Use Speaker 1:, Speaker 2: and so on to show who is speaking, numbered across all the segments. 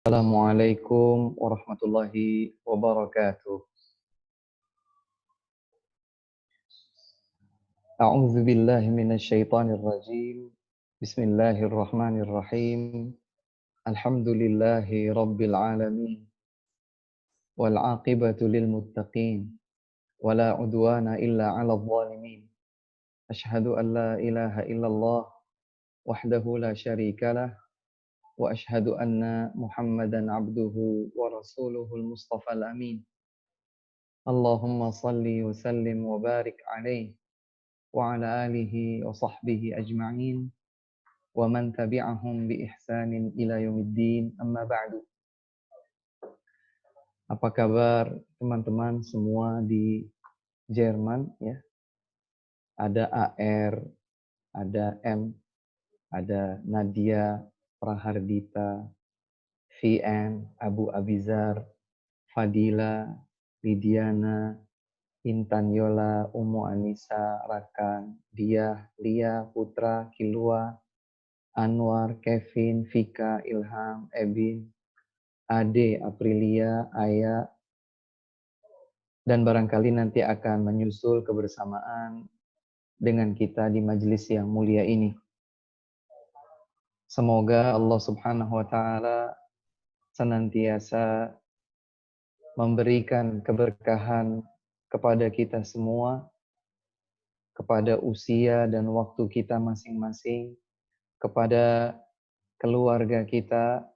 Speaker 1: Assalamualaikum warahmatullahi wabarakatuh. A'udzu billahi minasyaitonir rajim. Bismillahirrahmanirrahim. Alhamdulillahi rabbil alamin. Wal 'aqibatu lil muttaqin. Wala 'udwana illa 'alal zalimin. Asyhadu an la ilaha illallah wahdahu la syarikalah wa asyhadu anna Muhammadan 'abduhu wa rasuluhul mustafal amin. Allahumma salli wa sallim wa barik alaihi wa ala alihi wa sahbihi ajma'in wa man tabi'ahum bi ihsanin ila yaumiddin amma ba'du. Apa kabar teman-teman semua di Jerman ya? Ada AR, ada M, ada Nadia, Prahardita, VN, Abu Abizar, Fadila, Lidiana, Intan Yola, Ummu Anissa, Rakan, Diah, Lia, Putra, Kilua, Anwar, Kevin, Vika, Ilham, Ebin, Ade, Aprilia, Aya, dan barangkali nanti akan menyusul kebersamaan dengan kita di majelis yang mulia ini. Semoga Allah Subhanahu wa Ta'ala senantiasa memberikan keberkahan kepada kita semua, kepada usia dan waktu kita masing-masing, kepada keluarga kita,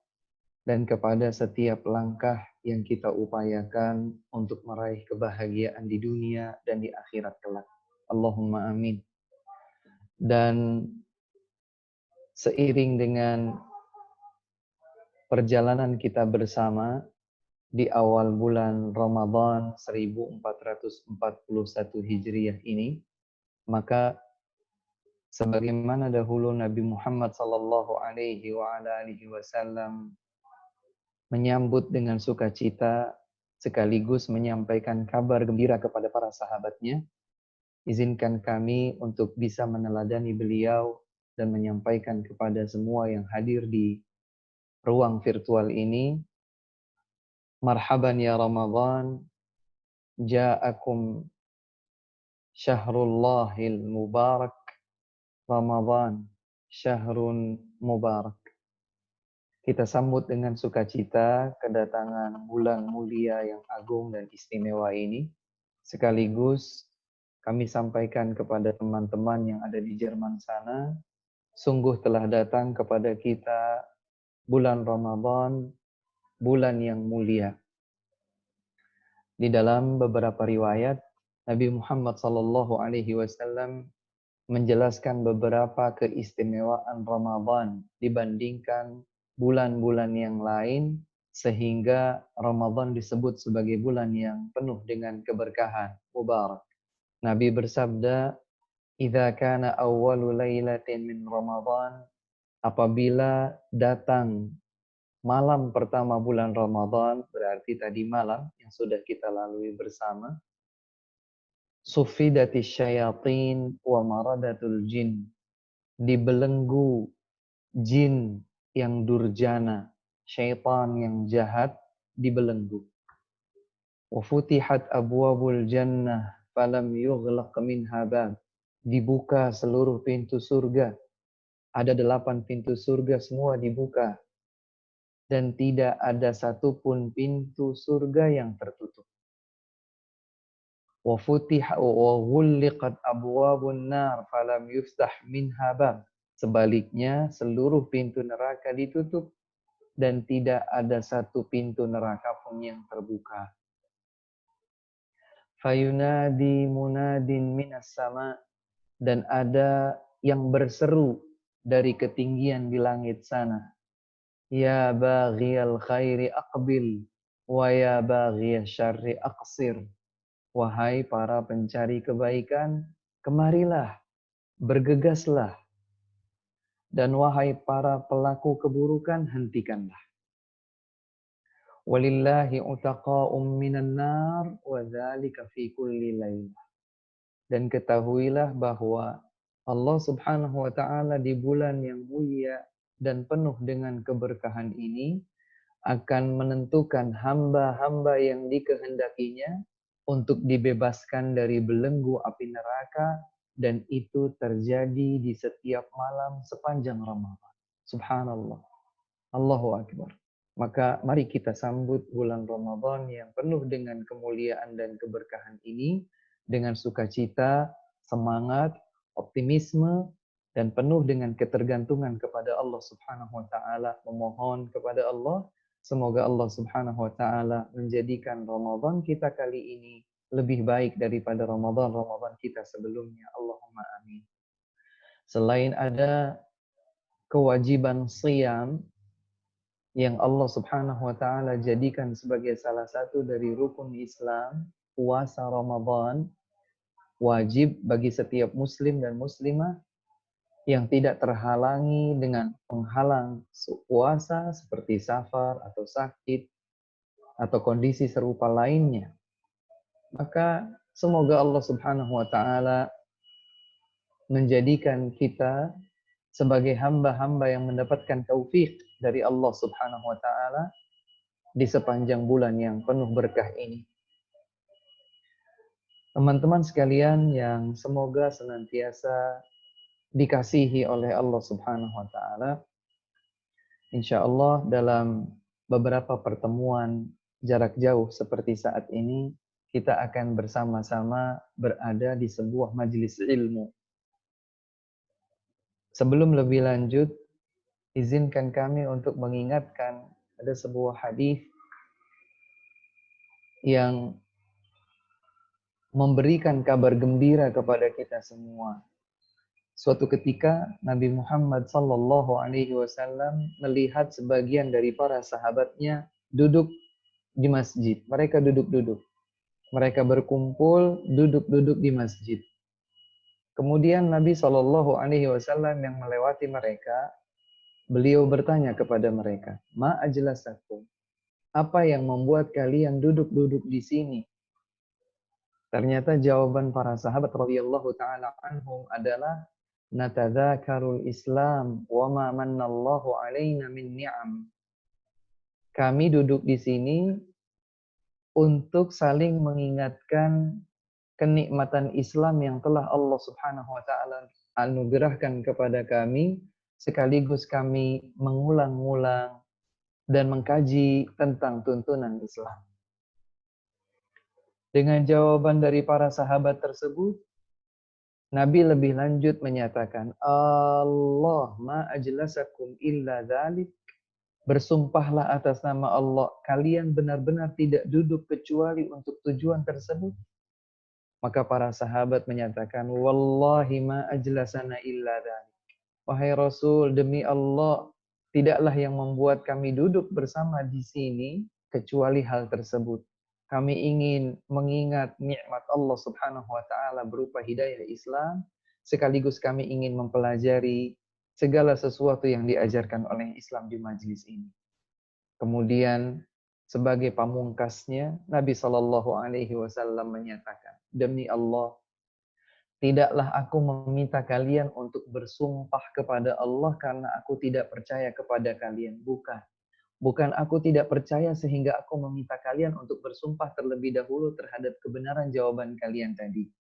Speaker 1: dan kepada setiap langkah yang kita upayakan untuk meraih kebahagiaan di dunia dan di akhirat kelak. Allahumma amin. Dan seiring dengan perjalanan kita bersama di awal bulan Ramadan 1441 Hijriah ini, maka sebagaimana dahulu Nabi Muhammad sallallahu alaihi wasallam menyambut dengan sukacita sekaligus menyampaikan kabar gembira kepada para sahabatnya, izinkan kami untuk bisa meneladani beliau dan menyampaikan kepada semua yang hadir di ruang virtual ini, marhaban ya Ramadan, ja'akum syahrullahil mubarak, Ramadan syahrun mubarak. Kita sambut dengan sukacita kedatangan bulan mulia yang agung dan istimewa ini. Sekaligus kami sampaikan kepada teman-teman yang ada di Jerman sana, sungguh telah datang kepada kita bulan Ramadan, bulan yang mulia. Di dalam beberapa riwayat, Nabi Muhammad SAW menjelaskan beberapa keistimewaan Ramadan dibandingkan bulan-bulan yang lain, sehingga Ramadan disebut sebagai bulan yang penuh dengan keberkahan, mubarak. Nabi bersabda, "Idza kana awwalu lailatin min Ramadan", apabila datang malam pertama bulan Ramadan, berarti tadi malam yang sudah kita lalui bersama, "Suffidatis syayatin wa maradatul jin", dibelenggu jin yang durjana, syaitan yang jahat dibelenggu. Wa futihat abwabul jannah falam yughlaq minha bab, dibuka seluruh pintu surga. Ada 8 pintu surga, semua dibuka. Dan tidak ada satupun pintu surga yang tertutup. Wa futiha wa ghulliqat abwabun nar falam yuftah minha bab. Sebaliknya, seluruh pintu neraka ditutup dan tidak ada satu pintu neraka pun yang terbuka. Fayunadi munadin minas sama, dan ada yang berseru dari ketinggian di langit sana. Ya baghiyal khairi aqbil, wa ya baghiyal syarri aqsir. Wahai para pencari kebaikan, kemarilah, bergegaslah. Dan wahai para pelaku keburukan, hentikanlah. Walillahi utaqa'um minan nar wa dzalika fi kulli lailah. Dan ketahuilah bahwa Allah Subhanahu wa taala di bulan yang mulia dan penuh dengan keberkahan ini akan menentukan hamba-hamba yang dikehendakinya untuk dibebaskan dari belenggu api neraka, dan itu terjadi di setiap malam sepanjang Ramadan. Subhanallah. Allahu Akbar. Maka mari kita sambut bulan Ramadan yang penuh dengan kemuliaan dan keberkahan ini dengan sukacita, semangat, optimisme, dan penuh dengan ketergantungan kepada Allah Subhanahu wa taala, memohon kepada Allah semoga Allah Subhanahu wa taala menjadikan Ramadan kita kali ini lebih baik daripada Ramadan kita sebelumnya. Allahumma amin. Selain ada kewajiban shiyam yang Allah Subhanahu wa taala jadikan sebagai salah satu dari rukun Islam, puasa Ramadan wajib bagi setiap muslim dan muslimah yang tidak terhalangi dengan penghalang puasa seperti safar atau sakit atau kondisi serupa lainnya. Maka semoga Allah Subhanahu wa taala menjadikan kita sebagai hamba-hamba yang mendapatkan taufik dari Allah Subhanahu wa taala di sepanjang bulan yang penuh berkah ini. Teman-teman sekalian yang semoga senantiasa dikasihi oleh Allah Subhanahu wa taala. Insyaallah dalam beberapa pertemuan jarak jauh seperti saat ini kita akan bersama-sama berada di sebuah majelis ilmu. Sebelum lebih lanjut, izinkan kami untuk mengingatkan ada sebuah hadis yang memberikan kabar gembira kepada kita semua. Suatu ketika Nabi Muhammad sallallahu alaihi wasallam melihat sebagian dari para sahabatnya duduk di masjid. Mereka duduk-duduk. Mereka berkumpul duduk-duduk di masjid. Kemudian Nabi sallallahu alaihi wasallam yang melewati mereka, beliau bertanya kepada mereka, "Ma ajlasakum?" Apa yang membuat kalian duduk-duduk di sini? Ternyata jawaban para sahabat radhiyallahu taala anhum adalah natadzakarul Islam wa ma mannallahu alaina min ni'am. Kami duduk di sini untuk saling mengingatkan kenikmatan Islam yang telah Allah Subhanahu wa taala anugerahkan kepada kami, sekaligus kami mengulang-ulang dan mengkaji tentang tuntunan Islam. Dengan jawaban dari para sahabat tersebut, Nabi lebih lanjut menyatakan, Allah ma ajlasakum illa dzalik. Bersumpahlah atas nama Allah, kalian benar-benar tidak duduk kecuali untuk tujuan tersebut. Maka para sahabat menyatakan, Wallahi ma ajlasana illa dzalik. Wahai Rasul, demi Allah, tidaklah yang membuat kami duduk bersama di sini kecuali hal tersebut. Kami ingin mengingat nikmat Allah Subhanahu wa taala berupa hidayah Islam, sekaligus kami ingin mempelajari segala sesuatu yang diajarkan oleh Islam di majelis ini. Kemudian sebagai pamungkasnya Nabi Shallallahu alaihi wasallam menyatakan, demi Allah, tidaklah aku meminta kalian untuk bersumpah kepada Allah karena aku tidak percaya kepada kalian, bukan. Bukan aku tidak percaya sehingga aku meminta kalian untuk bersumpah terlebih dahulu terhadap kebenaran jawaban kalian tadi.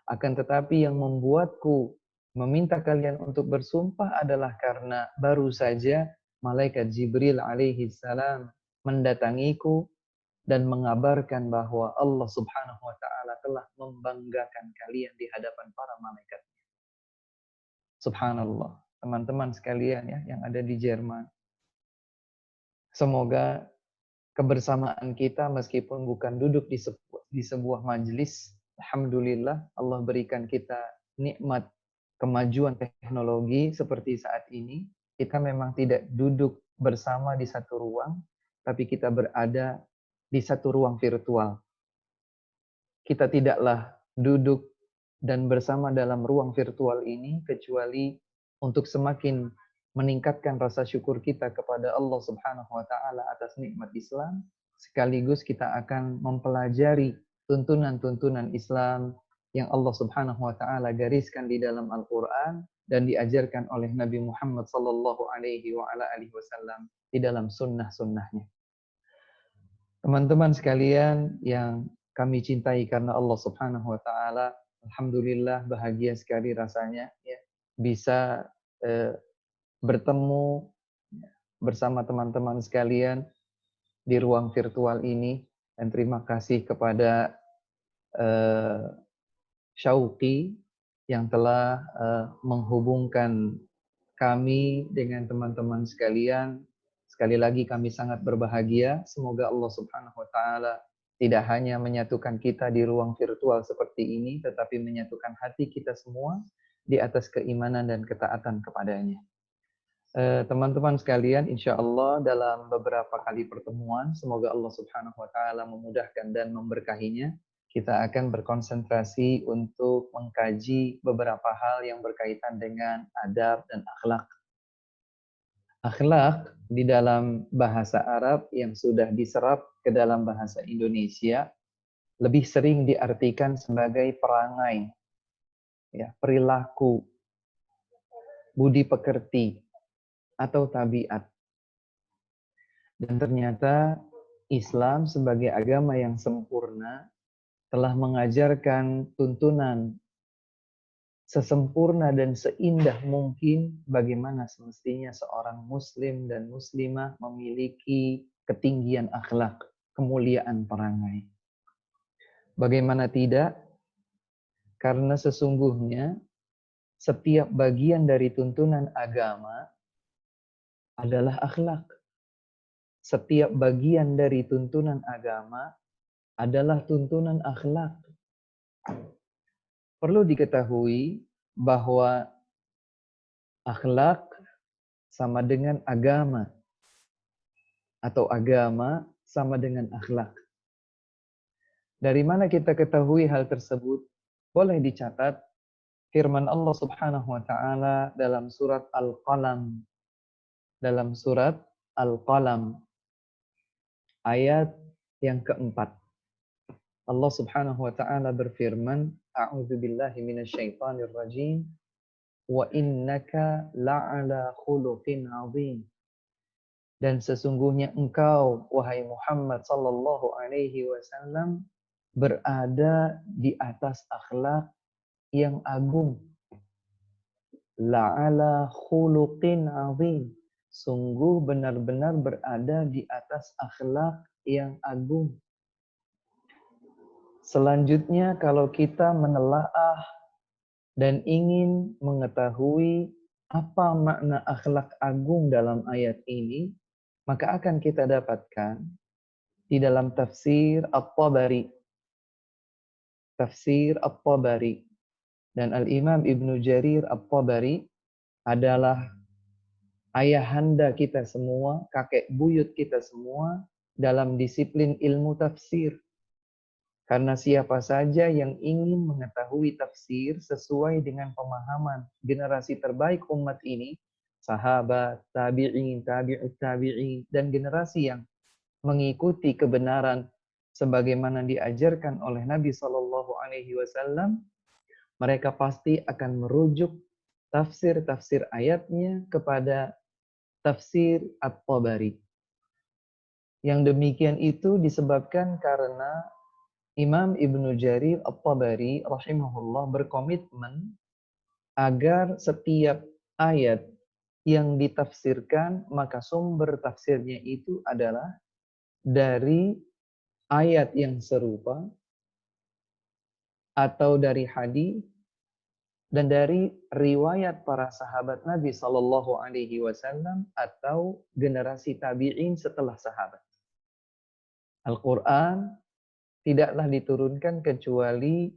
Speaker 1: Akan tetapi yang membuatku meminta kalian untuk bersumpah adalah karena baru saja malaikat Jibril alaihi salam mendatangiku dan mengabarkan bahwa Allah Subhanahu wa taala telah membanggakan kalian di hadapan para malaikat. Subhanallah. Teman-teman sekalian ya yang ada di Jerman. Semoga kebersamaan kita meskipun bukan duduk di sebuah majelis, alhamdulillah Allah berikan kita nikmat kemajuan teknologi seperti saat ini. Kita memang tidak duduk bersama di satu ruang, tapi kita berada di satu ruang virtual. Kita tidaklah duduk dan bersama dalam ruang virtual ini kecuali untuk semakin meningkatkan rasa syukur kita kepada Allah Subhanahu wa taala atas nikmat Islam, sekaligus kita akan mempelajari tuntunan-tuntunan Islam yang Allah Subhanahu wa taala gariskan di dalam Al-Qur'an dan diajarkan oleh Nabi Muhammad sallallahu alaihi wasallam di dalam sunnah-sunnahnya. Teman-teman sekalian yang kami cintai karena Allah Subhanahu wa taala, alhamdulillah bahagia sekali rasanya ya bisa eh, bertemu bersama teman-teman sekalian di ruang virtual ini, dan terima kasih kepada eh, Syauqi yang telah menghubungkan kami dengan teman-teman sekalian. Sekali lagi kami sangat berbahagia. Semoga Allah Subhanahu wa taala tidak hanya menyatukan kita di ruang virtual seperti ini, tetapi menyatukan hati kita semua di atas keimanan dan ketaatan kepadanya. Teman-teman sekalian, insya Allah dalam beberapa kali pertemuan, semoga Allah Subhanahu wa taala memudahkan dan memberkahinya. Kita akan berkonsentrasi untuk mengkaji beberapa hal yang berkaitan dengan adab dan akhlak. Akhlak di dalam bahasa Arab yang sudah diserap ke dalam bahasa Indonesia lebih sering diartikan sebagai perangai, ya, perilaku, budi pekerti, atau tabiat. Dan ternyata Islam sebagai agama yang sempurna telah mengajarkan tuntunan sesempurna dan seindah mungkin bagaimana semestinya seorang muslim dan muslimah memiliki ketinggian akhlak, kemuliaan perangai. Bagaimana tidak? Karena sesungguhnya setiap bagian dari tuntunan agama adalah akhlak. Setiap bagian dari tuntunan agama adalah tuntunan akhlak. Perlu diketahui bahwa akhlak sama dengan agama, atau agama sama dengan akhlak. Dari mana kita ketahui hal tersebut? Boleh dicatat firman Allah Subhanahu wa taala dalam surat Al-Qalam. Dalam surat Al-Qalam ayat yang keempat. Allah Subhanahu wa taala berfirman, A'udzu billahi minasyaitonir rajim. Wa innaka la'ala khuluqin 'azim. Dan sesungguhnya engkau, wahai Muhammad sallallahu alaihi wasallam, berada di atas akhlak yang agung. La'ala khuluqin 'azim. Sungguh benar-benar berada di atas akhlak yang agung. Selanjutnya kalau kita menelaah dan ingin mengetahui apa makna akhlak agung dalam ayat ini, maka akan kita dapatkan di dalam tafsir At-Tabari. Tafsir At-Tabari. Dan Al-Imam Ibnu Jarir At-Tabari adalah ayahanda kita semua, kakek buyut kita semua dalam disiplin ilmu tafsir. Karena siapa saja yang ingin mengetahui tafsir sesuai dengan pemahaman generasi terbaik umat ini, sahabat, tabi'in, tabi'ut tabi'in, dan generasi yang mengikuti kebenaran sebagaimana diajarkan oleh Nabi Shallallahu Alaihi Wasallam, mereka pasti akan merujuk tafsir-tafsir ayatnya kepada tafsir At-Tabari. Yang demikian itu disebabkan karena Imam Ibnu Jarir At-Tabari rahimahullah berkomitmen agar setiap ayat yang ditafsirkan, maka sumber tafsirnya itu adalah dari ayat yang serupa atau dari hadis dan dari riwayat para sahabat Nabi Sallallahu Alaihi Wasallam atau generasi tabi'in setelah sahabat. Al-Quran tidaklah diturunkan kecuali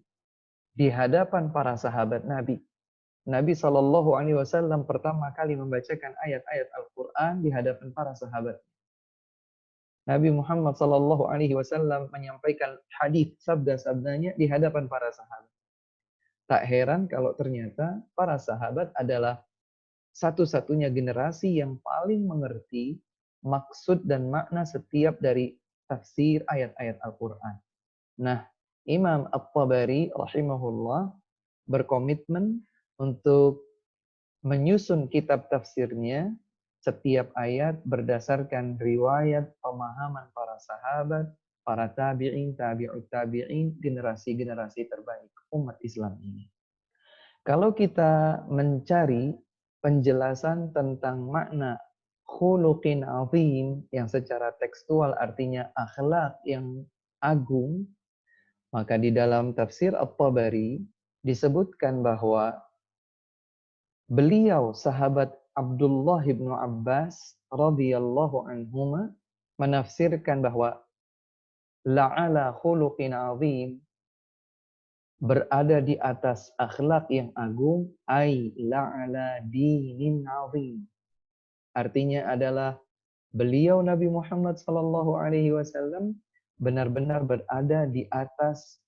Speaker 1: di hadapan para sahabat Nabi. Nabi Sallallahu Alaihi Wasallam pertama kali membacakan ayat-ayat Al-Quran di hadapan para sahabat. Nabi Muhammad Sallallahu Alaihi Wasallam menyampaikan hadis sabda-sabdanya di hadapan para sahabat. Tak heran kalau ternyata para sahabat adalah satu-satunya generasi yang paling mengerti maksud dan makna setiap dari tafsir ayat-ayat Al-Quran. Nah, Imam At-Tabari rahimahullah berkomitmen untuk menyusun kitab tafsirnya setiap ayat berdasarkan riwayat pemahaman para sahabat, para tabi'in, tabi'ut tabi'in, generasi-generasi terbaik umat Islam ini. Kalau kita mencari penjelasan tentang makna khuluqin azim yang secara tekstual artinya akhlak yang agung, maka di dalam tafsir At-Tabari disebutkan bahwa beliau sahabat Abdullah bin Abbas radhiyallahu anhuma menafsirkan bahwa la'ala khuluqin azim berada di atas akhlak yang agung, ai la'ala dinin azim. Artinya adalah beliau Nabi Muhammad sallallahu alaihi wasallam benar-benar berada di atas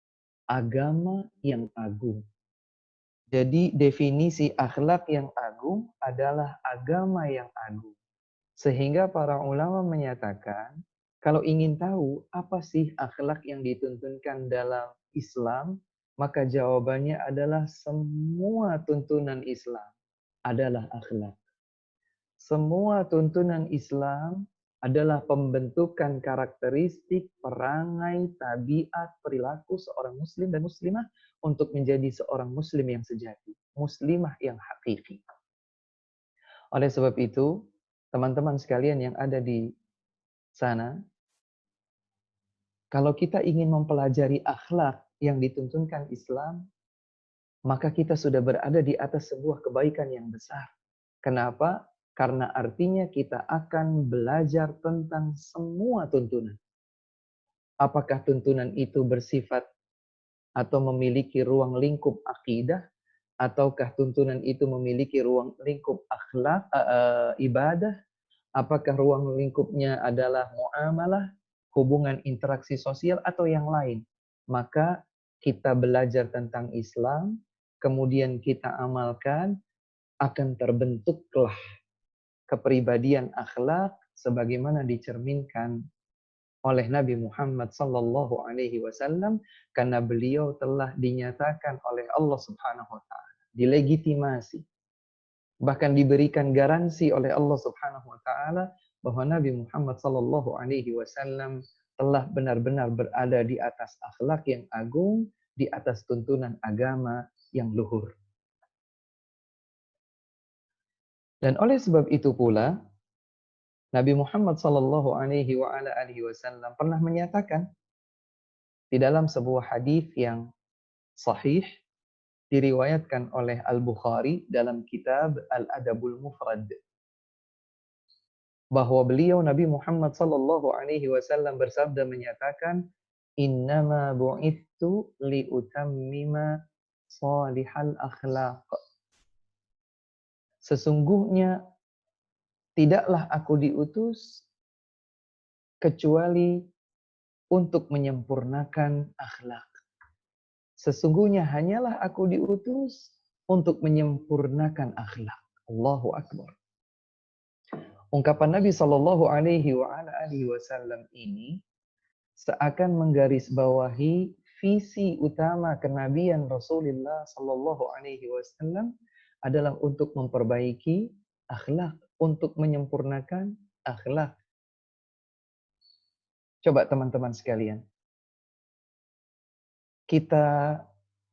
Speaker 1: agama yang agung. Jadi definisi akhlak yang agung adalah agama yang agung. Sehingga para ulama menyatakan, kalau ingin tahu apa sih akhlak yang dituntunkan dalam Islam, maka jawabannya adalah semua tuntunan Islam adalah akhlak. Semua tuntunan Islam adalah pembentukan karakteristik, perangai, tabiat, perilaku seorang muslim dan muslimah untuk menjadi seorang muslim yang sejati, muslimah yang hakiki. Oleh sebab itu, teman-teman sekalian yang ada di sana, kalau kita ingin mempelajari akhlak yang dituntunkan Islam, maka kita sudah berada di atas sebuah kebaikan yang besar. Kenapa? Karena artinya kita akan belajar tentang semua tuntunan. Apakah tuntunan itu bersifat atau memiliki ruang lingkup akidah, ataukah tuntunan itu memiliki ruang lingkup akhlak, ibadah, apakah ruang lingkupnya adalah muamalah, hubungan interaksi sosial, atau yang lain. Maka kita belajar tentang Islam, kemudian kita amalkan, akan terbentuklah kepribadian akhlak sebagaimana dicerminkan oleh Nabi Muhammad sallallahu alaihi wasallam karena beliau telah dinyatakan oleh Allah Subhanahu wa taala, dilegitimasi, bahkan diberikan garansi oleh Allah Subhanahu wa taala bahwa Nabi Muhammad sallallahu alaihi wasallam telah benar-benar berada di atas akhlak yang agung, di atas tuntunan agama yang luhur. Dan oleh sebab itu pula Nabi Muhammad sallallahu alaihi wasallam pernah menyatakan di dalam sebuah hadis yang sahih diriwayatkan oleh Al-Bukhari dalam kitab Al-Adabul Mufrad bahwa beliau Nabi Muhammad sallallahu alaihi wasallam bersabda menyatakan innama bu'itsu liutammima salihal akhlaq. Sesungguhnya tidaklah aku diutus kecuali untuk menyempurnakan akhlak. Sesungguhnya hanyalah aku diutus untuk menyempurnakan akhlak. Allahu Akbar. Ungkapan Nabi Shallallahu Alaihi Wasallam ini seakan menggarisbawahi visi utama kenabian Rasulullah Shallallahu Alaihi Wasallam adalah untuk memperbaiki akhlak, untuk menyempurnakan akhlak. Coba teman-teman sekalian, kita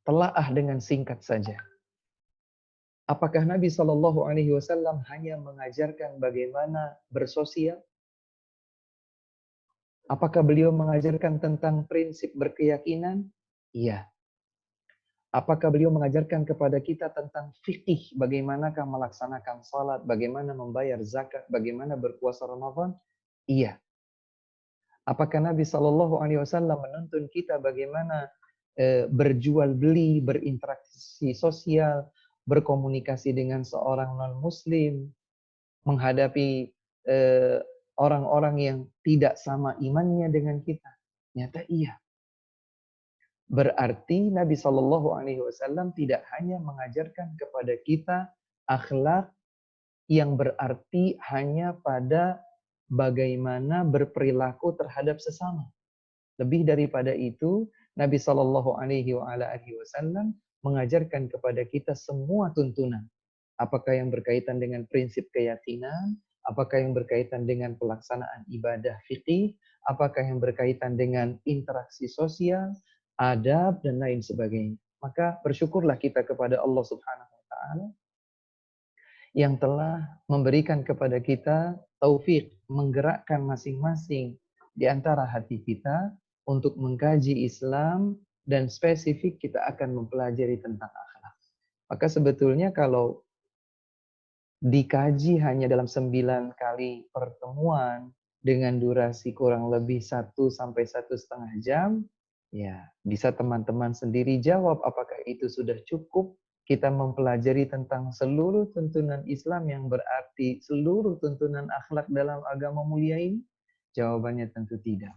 Speaker 1: telaah dengan singkat saja. Apakah Nabi Shallallahu Alaihi Wasallam hanya mengajarkan bagaimana bersosial? Apakah beliau mengajarkan tentang prinsip berkeyakinan? Iya. Apakah beliau mengajarkan kepada kita tentang fikih, bagaimanakah melaksanakan salat, bagaimana membayar zakat, bagaimana berpuasa Ramadan? Iya. Apakah Nabi Shallallahu Alaihi Wasallam menuntun kita bagaimana berjual beli, berinteraksi sosial, berkomunikasi dengan seorang non-Muslim, menghadapi orang-orang yang tidak sama imannya dengan kita? Nyata iya. Berarti Nabi Shallallahu Alaihi Wasallam tidak hanya mengajarkan kepada kita akhlak yang berarti hanya pada bagaimana berperilaku terhadap sesama. Lebih daripada itu, Nabi Shallallahu Alaihi Wasallam mengajarkan kepada kita semua tuntunan. Apakah yang berkaitan dengan prinsip keyakinan, apakah yang berkaitan dengan pelaksanaan ibadah fikih, apakah yang berkaitan dengan interaksi sosial, adab, dan lain sebagainya. Maka bersyukurlah kita kepada Allah Subhanahu wa taala yang telah memberikan kepada kita taufik menggerakkan masing-masing di antara hati kita untuk mengkaji Islam, dan spesifik kita akan mempelajari tentang akhlak. Maka sebetulnya kalau dikaji hanya dalam 9 kali pertemuan dengan durasi kurang lebih 1 sampai 1,5 jam, ya bisa teman-teman sendiri jawab apakah itu sudah cukup kita mempelajari tentang seluruh tuntunan Islam yang berarti seluruh tuntunan akhlak dalam agama mulia ini? Jawabannya tentu tidak.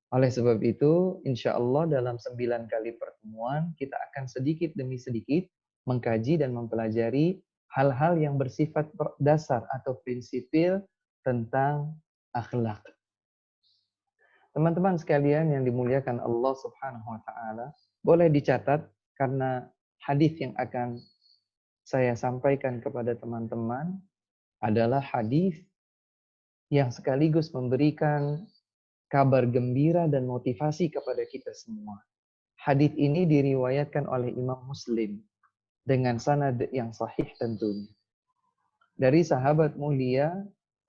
Speaker 1: Oleh sebab itu, insya Allah dalam 9 kali pertemuan, kita akan sedikit demi sedikit mengkaji dan mempelajari hal-hal yang bersifat dasar atau prinsipil tentang akhlak. Teman-teman sekalian yang dimuliakan Allah Subhanahu wa taala, boleh dicatat karena hadis yang akan saya sampaikan kepada teman-teman adalah hadis yang sekaligus memberikan kabar gembira dan motivasi kepada kita semua. Hadis ini diriwayatkan oleh Imam Muslim dengan sanad yang sahih tentunya. Dari sahabat mulia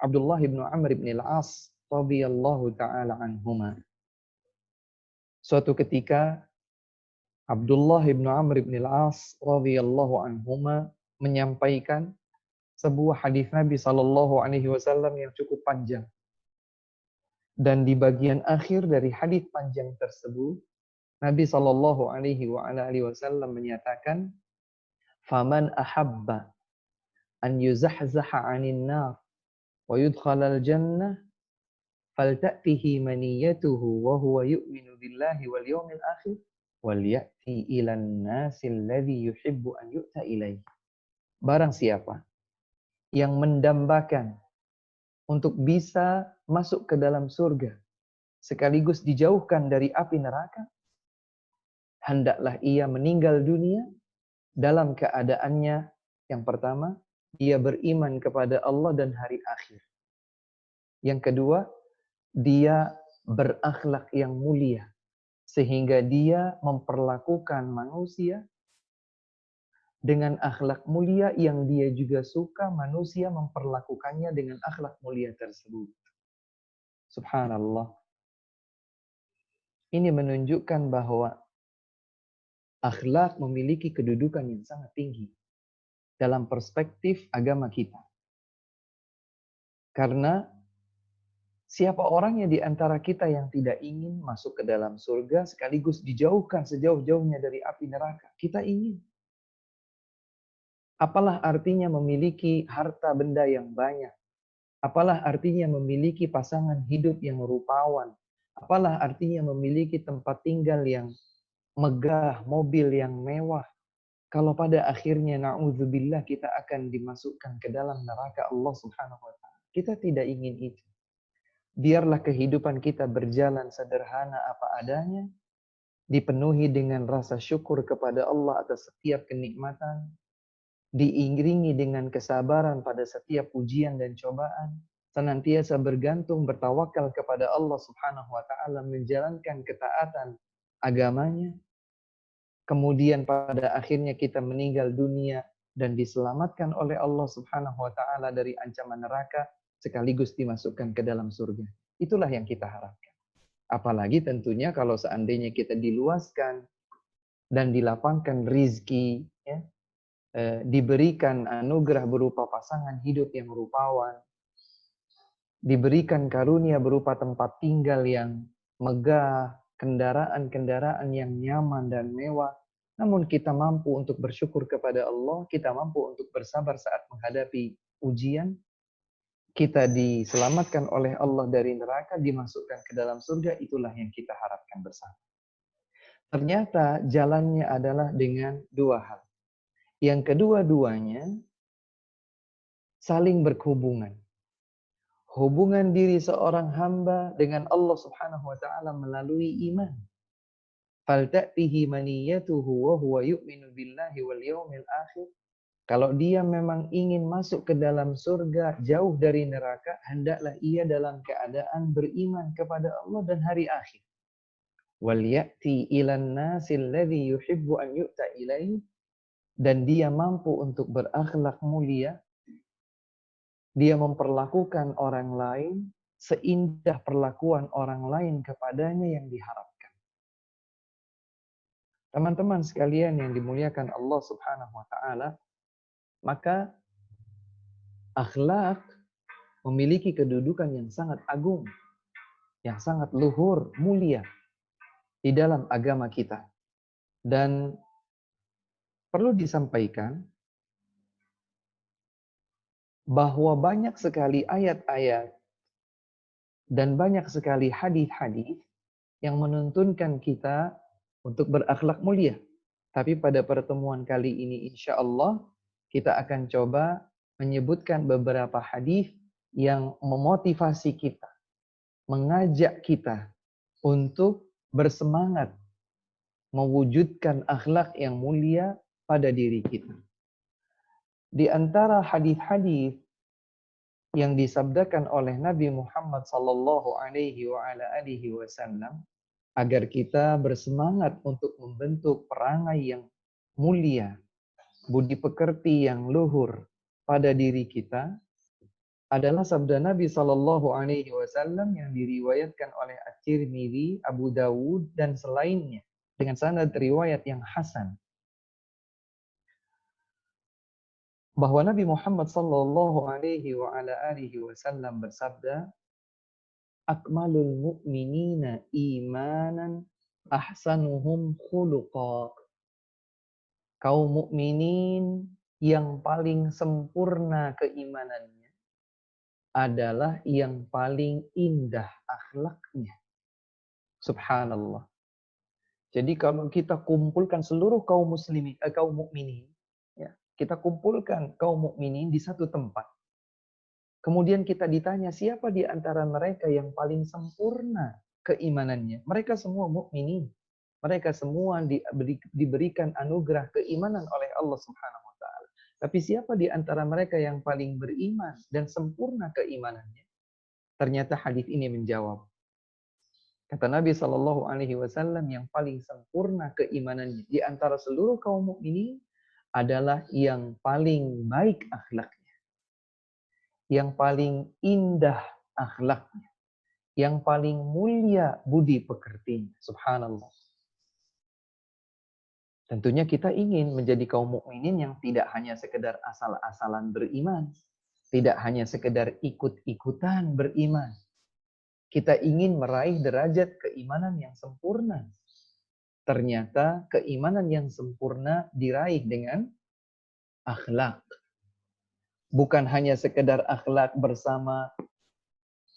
Speaker 1: Abdullah bin Amr bin Al-As radhiyallahu taala anhuma. Suatu ketika Abdullah bin Amr bin Al-As radhiyallahu anhuma menyampaikan sebuah hadis Nabi sallallahu alaihi wasallam yang cukup panjang. Dan di bagian akhir dari hadis panjang tersebut, Nabi sallallahu alaihi wasallam menyatakan, "Faman ahabba an yuzahzaha 'anil nar wa yudkhalal jannah falta'tihi maniyatuhu wa huwa yu'minu billahi wal yawmil akhir wal ya'ti ilan nasil ladzi yuhibbu an yu'ta ilaihi." Barang siapa yang mendambakan untuk bisa masuk ke dalam surga sekaligus dijauhkan dari api neraka, hendaklah ia meninggal dunia dalam keadaannya yang pertama, dia beriman kepada Allah dan hari akhir. Yang kedua, dia berakhlak yang mulia sehingga dia memperlakukan manusia dengan akhlak mulia yang dia juga suka manusia memperlakukannya dengan akhlak mulia tersebut. Subhanallah. Ini menunjukkan bahwa akhlak memiliki kedudukan yang sangat tinggi dalam perspektif agama kita. Karena siapa orangnya di antara kita yang tidak ingin masuk ke dalam surga sekaligus dijauhkan sejauh-jauhnya dari api neraka? Kita ingin. Apalah artinya memiliki harta benda yang banyak? Apalah artinya memiliki pasangan hidup yang rupawan? Apalah artinya memiliki tempat tinggal yang megah, mobil yang mewah? Kalau pada akhirnya na'udzubillah kita akan dimasukkan ke dalam neraka Allah Subhanahu wa taala. Kita tidak ingin itu. Biarlah kehidupan kita berjalan sederhana apa adanya, dipenuhi dengan rasa syukur kepada Allah atas setiap kenikmatan, diiringi dengan kesabaran pada setiap ujian dan cobaan, senantiasa bergantung bertawakal kepada Allah Subhanahu wa taala, menjalankan ketaatan agamanya. Kemudian pada akhirnya kita meninggal dunia dan diselamatkan oleh Allah Subhanahu wa taala dari ancaman neraka sekaligus dimasukkan ke dalam surga. Itulah yang kita harapkan. Apalagi tentunya kalau seandainya kita diluaskan dan dilapangkan rizki, ya, diberikan anugerah berupa pasangan hidup yang rupawan, diberikan karunia berupa tempat tinggal yang megah, kendaraan-kendaraan yang nyaman dan mewah, namun kita mampu untuk bersyukur kepada Allah, kita mampu untuk bersabar saat menghadapi ujian, kita diselamatkan oleh Allah dari neraka, dimasukkan ke dalam surga, itulah yang kita harapkan bersama. Ternyata jalannya adalah dengan dua hal. Yang kedua-duanya saling berhubungan. Hubungan diri seorang hamba dengan Allah Subhanahu wa taala melalui iman. Falta'tihi maniyatuhu wa huwa yu'minu billahi wal yawmil akhir. Kalau dia memang ingin masuk ke dalam surga, jauh dari neraka, hendaklah ia dalam keadaan beriman kepada Allah dan hari akhir. Wal ya'ti ilan nasil ladzi yuhibbu an yu'ta ilaihi, dan dia mampu untuk berakhlak mulia, dia memperlakukan orang lain seindah perlakuan orang lain kepadanya yang diharapkan. Teman-teman sekalian yang dimuliakan Allah Subhanahu wa taala, maka akhlak memiliki kedudukan yang sangat agung, yang sangat luhur, mulia di dalam agama kita. Dan perlu disampaikan bahwa banyak sekali ayat-ayat dan banyak sekali hadis-hadis yang menuntunkan kita untuk berakhlak mulia. Tapi pada pertemuan kali ini insya Allah kita akan coba menyebutkan beberapa hadis yang memotivasi kita, mengajak kita untuk bersemangat mewujudkan akhlak yang mulia pada diri kita. Di antara hadis-hadis yang disabdakan oleh Nabi Muhammad sallallahu alaihi wasallam agar kita bersemangat untuk membentuk perangai yang mulia, budi pekerti yang luhur pada diri kita, adalah sabda Nabi sallallahu alaihi wasallam yang diriwayatkan oleh At-Tirmidzi, Abu Dawud dan selainnya dengan sanad riwayat yang hasan, bahwa Nabi Muhammad sallallahu alaihi wasallam bersabda, akmalul mu'minina imanan ahsanuhum khuluqa. Kaum mukminin yang paling sempurna keimanannya adalah yang paling indah akhlaknya. Subhanallah. Jadi kalau kita kumpulkan seluruh kaum muslimin, kaum mukminin, ya, kita kumpulkan kaum mukminin di satu tempat. Kemudian kita ditanya siapa di antara mereka yang paling sempurna keimanannya. Mereka semua mukminin. Mereka semua diberikan anugerah keimanan oleh Allah Subhanahu wa taala. Tapi siapa di antara mereka yang paling beriman dan sempurna keimanannya? Ternyata hadis ini menjawab. Kata Nabi Shallallahu alaihi wasallam, yang paling sempurna keimanannya di antara seluruh kaum mukminin adalah yang paling baik akhlaknya, yang paling indah akhlaknya, yang paling mulia budi pekertinya. Subhanallah. Tentunya kita ingin menjadi kaum mukminin yang tidak hanya sekedar asal-asalan beriman, tidak hanya sekedar ikut-ikutan beriman. Kita ingin meraih derajat keimanan yang sempurna. Ternyata keimanan yang sempurna diraih dengan akhlak. Bukan hanya sekedar akhlak bersama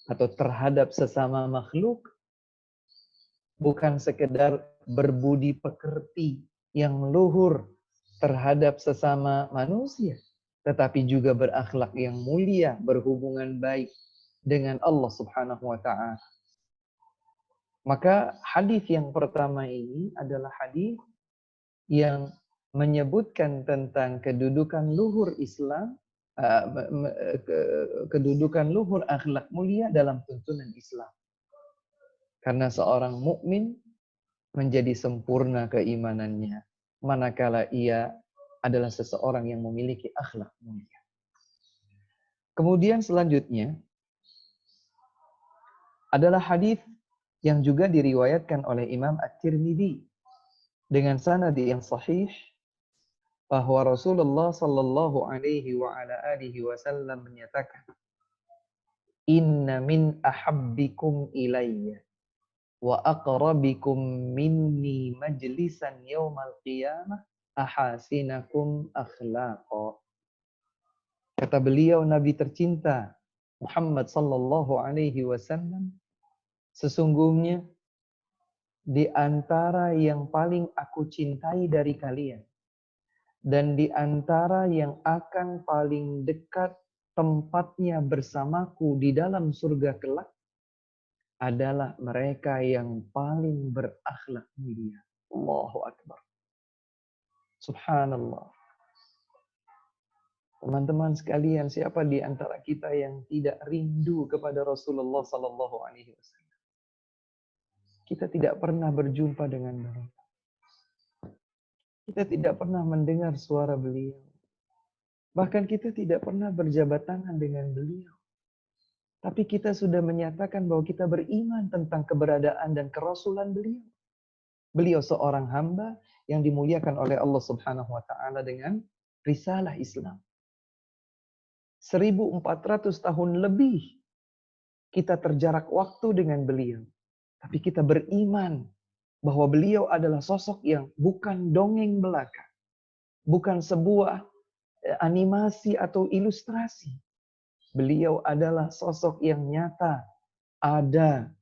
Speaker 1: atau terhadap sesama makhluk, bukan sekedar berbudi pekerti yang luhur terhadap sesama manusia, tetapi juga berakhlak yang mulia, berhubungan baik dengan Allah Subhanahu wa taala. Maka hadis yang pertama ini adalah hadis yang menyebutkan tentang kedudukan luhur Islam, kedudukan luhur akhlak mulia dalam tuntunan Islam. Karena seorang mukmin menjadi sempurna keimanannya manakala ia adalah seseorang yang memiliki akhlak mulia. Kemudian selanjutnya adalah hadis yang juga diriwayatkan oleh Imam At-Tirmidzi dengan sanad yang sahih, bahwa Rasulullah sallallahu alaihi wasallam menyatakan, inna min ahabbikum ilayya wa aqrabikum minni majlisan yaumal qiyamah ahasinakum akhlaqa. Kata beliau, Nabi tercinta Muhammad sallallahu alaihi wasallam, sesungguhnya di antara yang paling aku cintai dari kalian dan di antara yang akan paling dekat tempatnya bersamaku di dalam surga kelak adalah mereka yang paling berakhlak mulia. Allahu Akbar. Subhanallah. Teman-teman sekalian, siapa di antara kita yang tidak rindu kepada Rasulullah Sallallahu Alaihi Wasallam? Kita tidak pernah berjumpa dengan beliau. Kita tidak pernah mendengar suara beliau. Bahkan kita tidak pernah berjabat tangan dengan beliau. Tapi kita sudah menyatakan bahwa kita beriman tentang keberadaan dan kerasulan beliau. Beliau seorang hamba yang dimuliakan oleh Allah Subhanahu wa taala dengan risalah Islam. 1400 tahun lebih kita terjarak waktu dengan beliau. Tapi kita beriman bahwa beliau adalah sosok yang bukan dongeng belaka. Bukan sebuah animasi atau ilustrasi. Beliau adalah sosok yang nyata, ada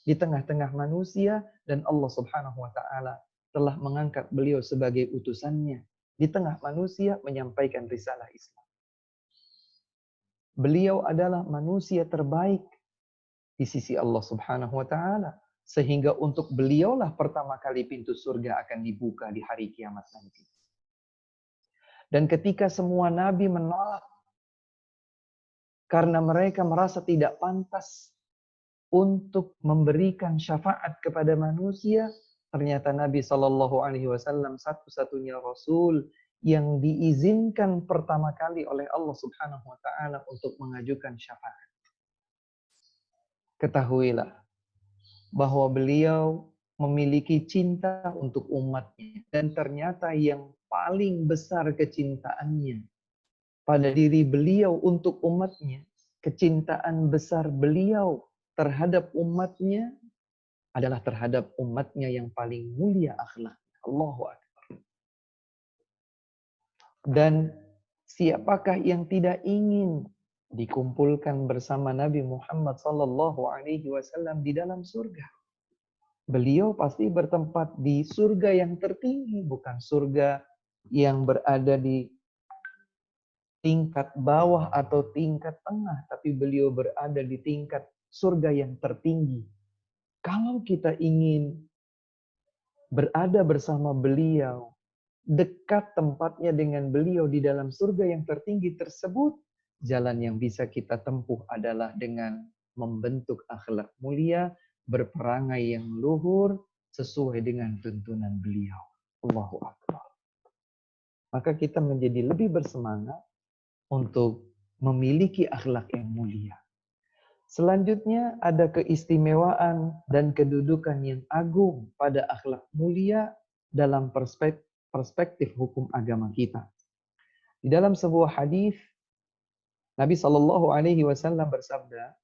Speaker 1: di tengah-tengah manusia, dan Allah Subhanahu wa taala telah mengangkat beliau sebagai utusannya di tengah manusia menyampaikan risalah Islam. Beliau adalah manusia terbaik di sisi Allah Subhanahu wa taala, sehingga untuk beliaulah pertama kali pintu surga akan dibuka di hari kiamat nanti. Dan ketika semua nabi menolak karena mereka merasa tidak pantas untuk memberikan syafaat kepada manusia, ternyata Nabi Shallallahu Alaihi Wasallam satu-satunya Rasul yang diizinkan pertama kali oleh Allah Subhanahu Wa Taala untuk mengajukan syafaat. Ketahuilah bahwa beliau memiliki cinta untuk umatnya, dan ternyata yang paling besar kecintaannya pada diri beliau untuk umatnya, kecintaan besar beliau terhadap umatnya adalah terhadap umatnya yang paling mulia akhlak. Allahu Akbar. Dan siapakah yang tidak ingin dikumpulkan bersama Nabi Muhammad sallallahu alaihi wasallam di dalam surga? Beliau pasti bertempat di surga yang tertinggi, bukan surga yang berada di tingkat bawah atau tingkat tengah, tapi beliau berada di tingkat surga yang tertinggi. Kalau kita ingin berada bersama beliau, dekat tempatnya dengan beliau di dalam surga yang tertinggi tersebut, jalan yang bisa kita tempuh adalah dengan membentuk akhlak mulia, berperangai yang luhur, sesuai dengan tuntunan beliau. Allahu Akbar. Maka kita menjadi lebih bersemangat untuk memiliki akhlak yang mulia. Selanjutnya ada keistimewaan dan kedudukan yang agung pada akhlak mulia dalam perspektif hukum agama kita. Di dalam sebuah hadis Nabi Shallallahu Alaihi Wasallam bersabda,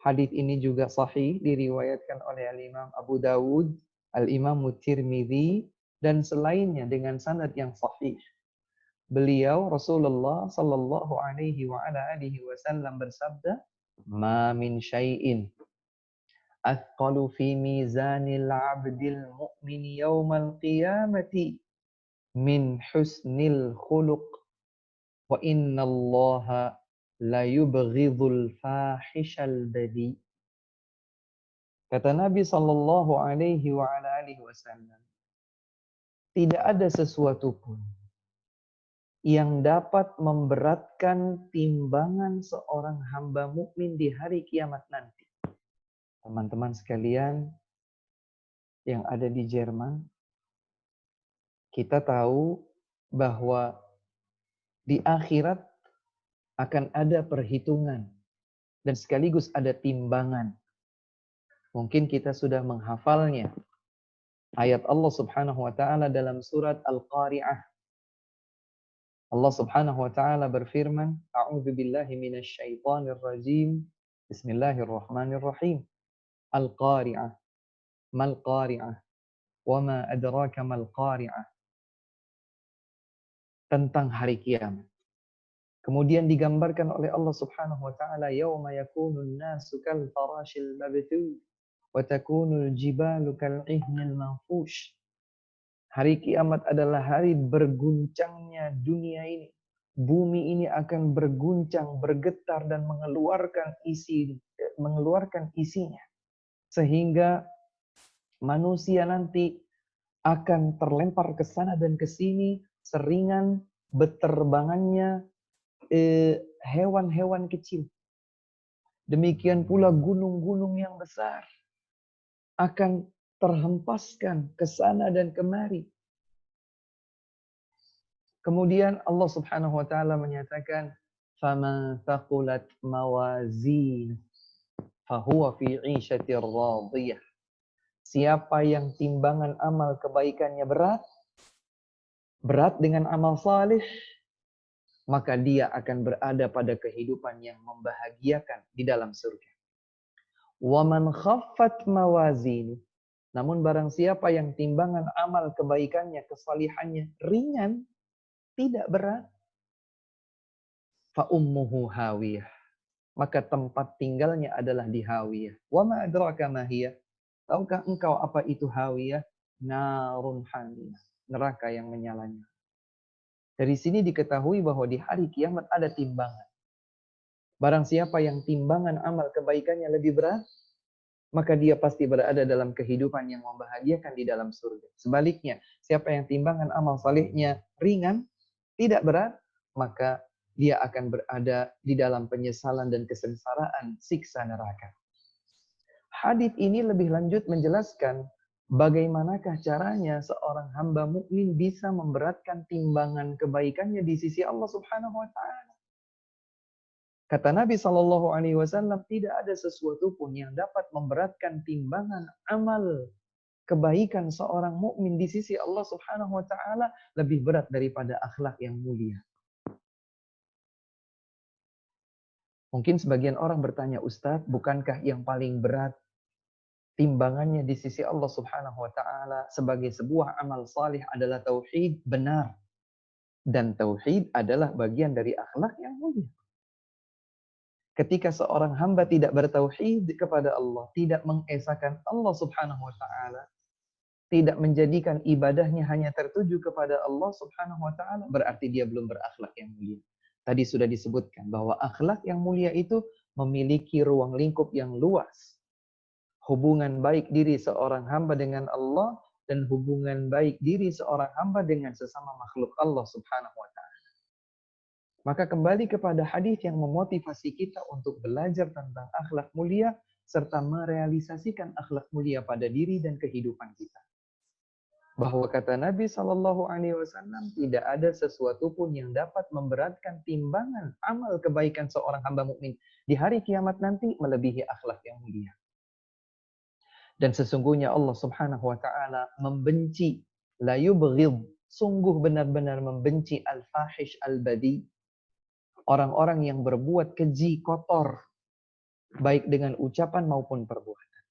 Speaker 1: hadis ini juga sahih diriwayatkan oleh Al-Imam Abu Dawud, Al-Imam Tirmidzi, dan selainnya dengan sanad yang sahih. Beliau Rasulullah sallallahu alaihi wa ala alihi wasallam bersabda, "Ma min syai'in athqalu fi mizanil 'abdil mu'min yaumal qiyamati min husnil khuluq wa innallaha la yubghidul fahishal badi." Kata Nabi sallallahu alaihi wa ala alihi wasallam, tidak ada sesuatu pun yang dapat memberatkan timbangan seorang hamba mukmin di hari kiamat nanti. Teman-teman sekalian yang ada di Jerman, kita tahu bahwa di akhirat akan ada perhitungan dan sekaligus ada timbangan. Mungkin kita sudah menghafalnya. Ayat Allah Subhanahu wa taala dalam surat Al-Qari'ah. Allah Subhanahu wa taala berfirman, "A'udzu billahi minasy syaithanir rajim. Bismillahirrahmanirrahim. Al-Qari'ah. Mal Qari'ah. Wa ma adraka mal Qari'ah." Tentang hari kiamat. Kemudian digambarkan oleh Allah Subhanahu wa taala, "Yauma yakunun nasu kal farashil mabthuth wa takunul jibalu kal ihnil manfush." Hari kiamat adalah hari berguncangnya dunia ini. Bumi ini akan berguncang, bergetar dan mengeluarkan isinya. Sehingga manusia nanti akan terlempar ke sana dan ke sini, seringan beterbangannya hewan-hewan kecil. Demikian pula gunung-gunung yang besar akan terhempaskan ke sana dan kemari. Kemudian Allah Subhanahu wa taala menyatakan, "Faman thaqulat mawazin fahuwa fi 'ishatir radiyah." Siapa yang timbangan amal kebaikannya berat dengan amal salih, maka dia akan berada pada kehidupan yang membahagiakan di dalam surga. Wa man khaffat mawazin. Namun barang siapa yang timbangan amal kebaikannya, kesalihannya ringan, tidak berat, fa ummuhu hawiyah. Maka tempat tinggalnya adalah di hawiyah. Wa ma adraka ma hiya? Tahukah engkau apa itu hawiyah? Narun hamiyah. Neraka yang menyala-nyala. Dari sini diketahui bahwa di hari kiamat ada timbangan. Barang siapa yang timbangan amal kebaikannya lebih berat, maka dia pasti berada dalam kehidupan yang membahagiakan di dalam surga. Sebaliknya, siapa yang timbangan amal salihnya ringan, tidak berat, maka dia akan berada di dalam penyesalan dan kesengsaraan siksa neraka. Hadits ini lebih lanjut menjelaskan bagaimanakah caranya seorang hamba mukmin bisa memberatkan timbangan kebaikannya di sisi Allah Subhanahu wa taala. Kata Nabi Shallallahu Alaihi Wasallam, tidak ada sesuatu pun yang dapat memberatkan timbangan amal kebaikan seorang mukmin di sisi Allah Subhanahu Wa Taala lebih berat daripada akhlak yang mulia. Mungkin sebagian orang bertanya, Ustadz, bukankah yang paling berat timbangannya di sisi Allah Subhanahu Wa Taala sebagai sebuah amal salih adalah tauhid? Benar. Dan tauhid adalah bagian dari akhlak yang mulia. Ketika seorang hamba tidak bertauhid kepada Allah, tidak mengesahkan Allah Subhanahu wa taala, tidak menjadikan ibadahnya hanya tertuju kepada Allah Subhanahu wa taala, berarti dia belum berakhlak yang mulia. Tadi sudah disebutkan bahwa akhlak yang mulia itu memiliki ruang lingkup yang luas. Hubungan baik diri seorang hamba dengan Allah dan hubungan baik diri seorang hamba dengan sesama makhluk Allah Subhanahu wa taala. Maka kembali kepada hadis yang memotivasi kita untuk belajar tentang akhlak mulia serta merealisasikan akhlak mulia pada diri dan kehidupan kita. Bahwa kata Nabi Shallallahu Alaihi Wasallam, tidak ada sesuatu pun yang dapat memberatkan timbangan amal kebaikan seorang hamba mukmin di hari kiamat nanti melebihi akhlak yang mulia. Dan sesungguhnya Allah Subhanahu Wa Taala membenci, la yubghid, sungguh benar-benar membenci al-fahish al-badi, orang-orang yang berbuat keji, kotor, baik dengan ucapan maupun perbuatan.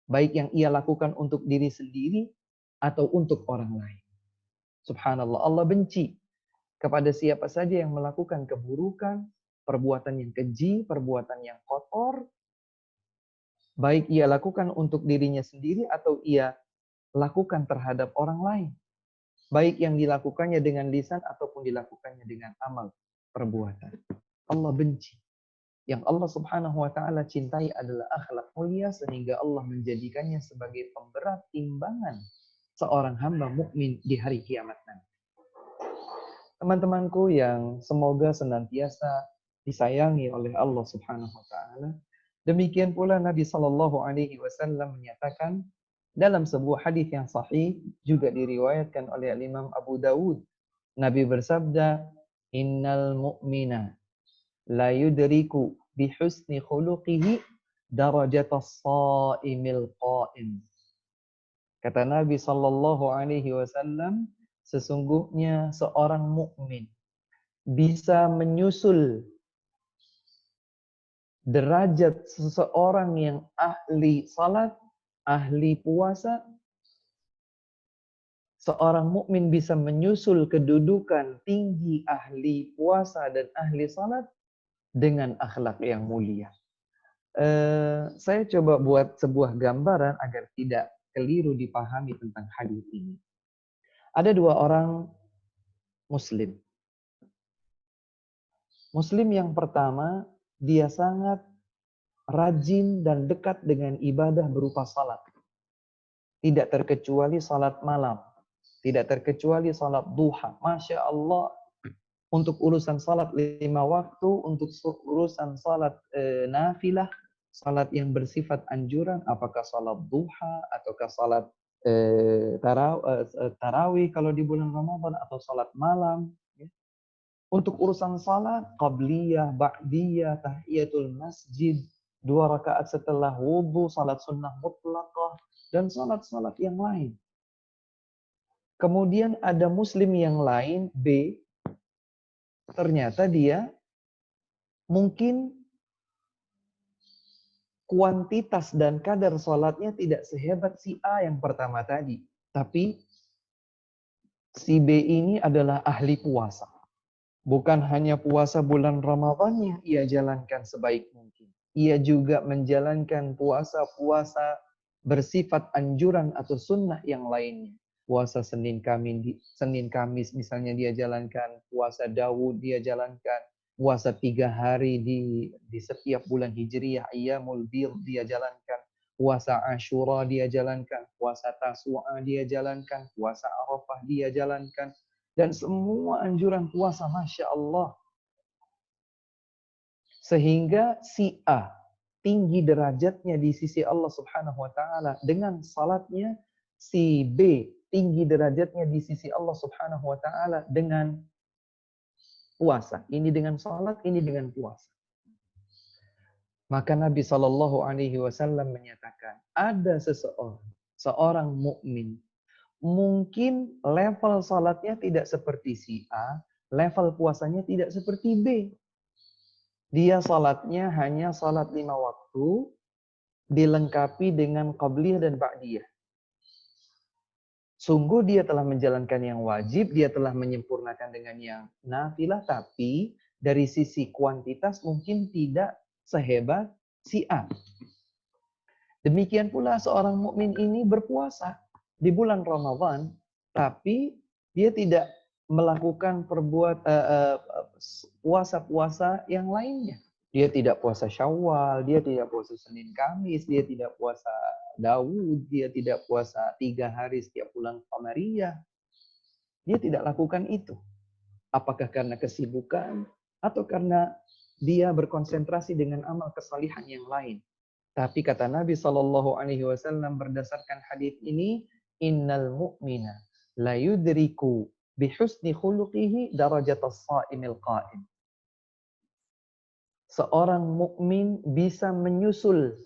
Speaker 1: Baik yang ia lakukan untuk diri sendiri atau untuk orang lain. Subhanallah, Allah benci kepada siapa saja yang melakukan keburukan, perbuatan yang keji, perbuatan yang kotor, baik ia lakukan untuk dirinya sendiri atau ia lakukan terhadap orang lain. Baik yang dilakukannya dengan lisan ataupun dilakukannya dengan amal perbuatan. Allah benci. Yang Allah Subhanahu wa taala cintai adalah akhlak mulia sehingga Allah menjadikannya sebagai pemberat timbangan seorang hamba mukmin di hari kiamat nanti. Teman-temanku yang semoga senantiasa disayangi oleh Allah Subhanahu wa taala. Demikian pula Nabi sallallahu alaihi wasallam menyatakan dalam sebuah hadis yang sahih juga diriwayatkan oleh Imam Abu Dawud. Nabi bersabda, "Innal mu'mina la yudriku bihusni khuluqihi darajatas shaimil qa'im." Kata Nabi sallallahu alaihi wasallam, sesungguhnya seorang mukmin bisa menyusul derajat seseorang yang ahli salat, ahli puasa. Seorang mukmin bisa menyusul kedudukan tinggi ahli puasa dan ahli salat dengan akhlak yang mulia. Saya coba buat sebuah gambaran agar tidak keliru dipahami tentang hadis ini. Ada dua orang muslim. Muslim yang pertama, dia sangat rajin dan dekat dengan ibadah berupa salat. Tidak terkecuali salat malam. Tidak terkecuali salat duha. Masya Allah, untuk urusan salat 5 waktu, untuk urusan salat nafilah, salat yang bersifat anjuran, apakah salat duha, ataukah salat tarawih kalau di bulan Ramadan, atau salat malam. Ya. Untuk urusan salat, qabliyah, ba'diyah, tahiyatul masjid, 2 rakaat setelah wudhu, salat sunnah mutlaqah, dan salat-salat yang lain. Kemudian ada muslim yang lain, B, ternyata dia mungkin kuantitas dan kadar sholatnya tidak sehebat si A yang pertama tadi. Tapi si B ini adalah ahli puasa. Bukan hanya puasa bulan Ramadannya ia jalankan sebaik mungkin. Ia juga menjalankan puasa-puasa bersifat anjuran atau sunnah yang lainnya. Puasa Senin Kamis misalnya dia jalankan, puasa Daud dia jalankan, puasa 3 hari di setiap bulan Hijriyah, Ayyamul Bir dia jalankan, puasa Ashura dia jalankan, puasa Tasu'a dia jalankan, puasa Arafah dia jalankan, dan semua anjuran puasa, Masya Allah. Sehingga si A tinggi derajatnya di sisi Allah Subhanahu wa taala dengan salatnya, si B tinggi derajatnya di sisi Allah Subhanahu wa taala dengan puasa. Ini dengan salat, ini dengan puasa. Maka Nabi Shallallahu alaihi wasallam menyatakan, ada seorang mukmin, mungkin level salatnya tidak seperti si A, level puasanya tidak seperti B. Dia salatnya hanya salat 5 waktu, dilengkapi dengan qabliyah dan ba'diyah. Sungguh dia telah menjalankan yang wajib, dia telah menyempurnakan dengan yang nafilah, tapi dari sisi kuantitas mungkin tidak sehebat si A. Demikian pula seorang mukmin ini berpuasa di bulan Ramadan, tapi dia tidak melakukan puasa-puasa yang lainnya. Dia tidak puasa Syawal, dia tidak puasa Senin Kamis, dia tidak puasa Daud, dia tidak puasa 3 hari setiap bulan Qamariyah. Dia tidak lakukan itu. Apakah karena kesibukan atau karena dia berkonsentrasi dengan amal kesalihan yang lain. Tapi kata Nabi Shallallahu alaihi wasallam berdasarkan hadis ini, innal mu'mina la yudriku bihusni khuluqihi darajatas sha'imil qa'im. Seorang mukmin bisa menyusul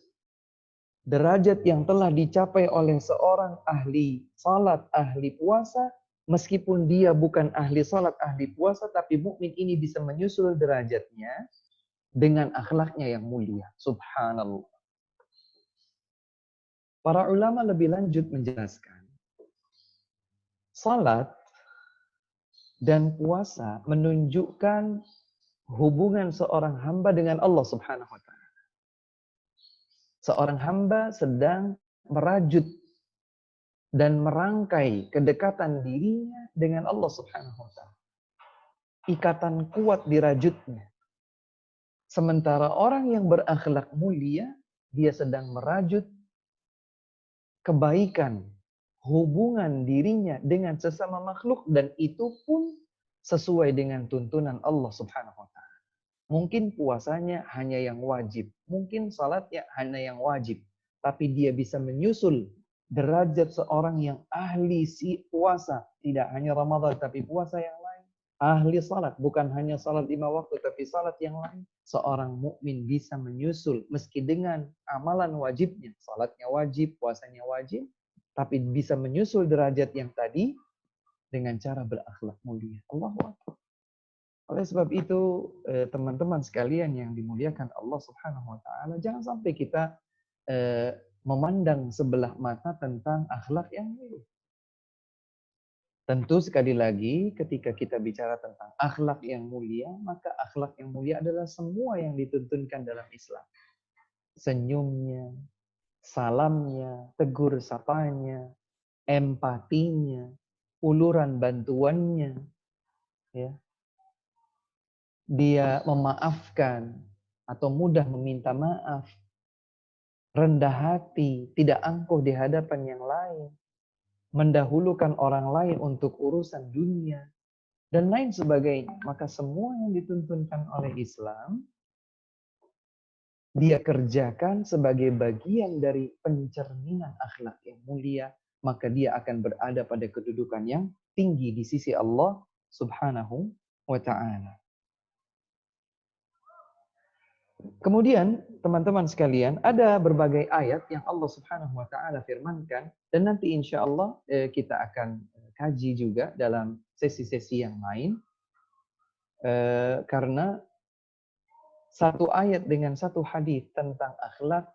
Speaker 1: derajat yang telah dicapai oleh seorang ahli salat, ahli puasa, meskipun dia bukan ahli salat, ahli puasa, tapi mukmin ini bisa menyusul derajatnya dengan akhlaknya yang mulia. Subhanallah. Para ulama lebih lanjut menjelaskan, salat dan puasa menunjukkan hubungan seorang hamba dengan Allah Subhanahu wa taala. Seorang hamba sedang merajut dan merangkai kedekatan dirinya dengan Allah Subhanahu wa taala. Ikatan kuat dirajutnya. Sementara orang yang berakhlak mulia, dia sedang merajut kebaikan hubungan dirinya dengan sesama makhluk, dan itu pun sesuai dengan tuntunan Allah Subhanahu wa taala. Mungkin puasanya hanya yang wajib, mungkin salatnya hanya yang wajib, tapi dia bisa menyusul derajat seorang yang ahli puasa, tidak hanya Ramadan tapi puasa yang lain. Ahli salat, bukan hanya salat 5 waktu tapi salat yang lain. Seorang mukmin bisa menyusul meski dengan amalan wajibnya, salatnya wajib, puasanya wajib, tapi bisa menyusul derajat yang tadi dengan cara berakhlak mulia. Allahu Akbar. Oleh sebab itu, teman-teman sekalian yang dimuliakan Allah Subhanahu wa taala, jangan sampai kita memandang sebelah mata tentang akhlak yang mulia. Tentu sekali lagi ketika kita bicara tentang akhlak yang mulia, maka akhlak yang mulia adalah semua yang dituntunkan dalam Islam. Senyumnya, salamnya, tegur sapanya, empatinya, uluran bantuannya, ya. Dia memaafkan atau mudah meminta maaf, rendah hati, tidak angkuh di hadapan yang lain, mendahulukan orang lain untuk urusan dunia, dan lain sebagainya. Maka semua yang dituntunkan oleh Islam dia kerjakan sebagai bagian dari pencerminan akhlak yang mulia, maka dia akan berada pada kedudukan yang tinggi di sisi Allah Subhanahu wa taala. Kemudian, teman-teman sekalian, ada berbagai ayat yang Allah Subhanahu wa taala firmankan dan nanti insya Allah kita akan kaji juga dalam sesi-sesi yang lain. Karena satu ayat dengan satu hadis tentang akhlak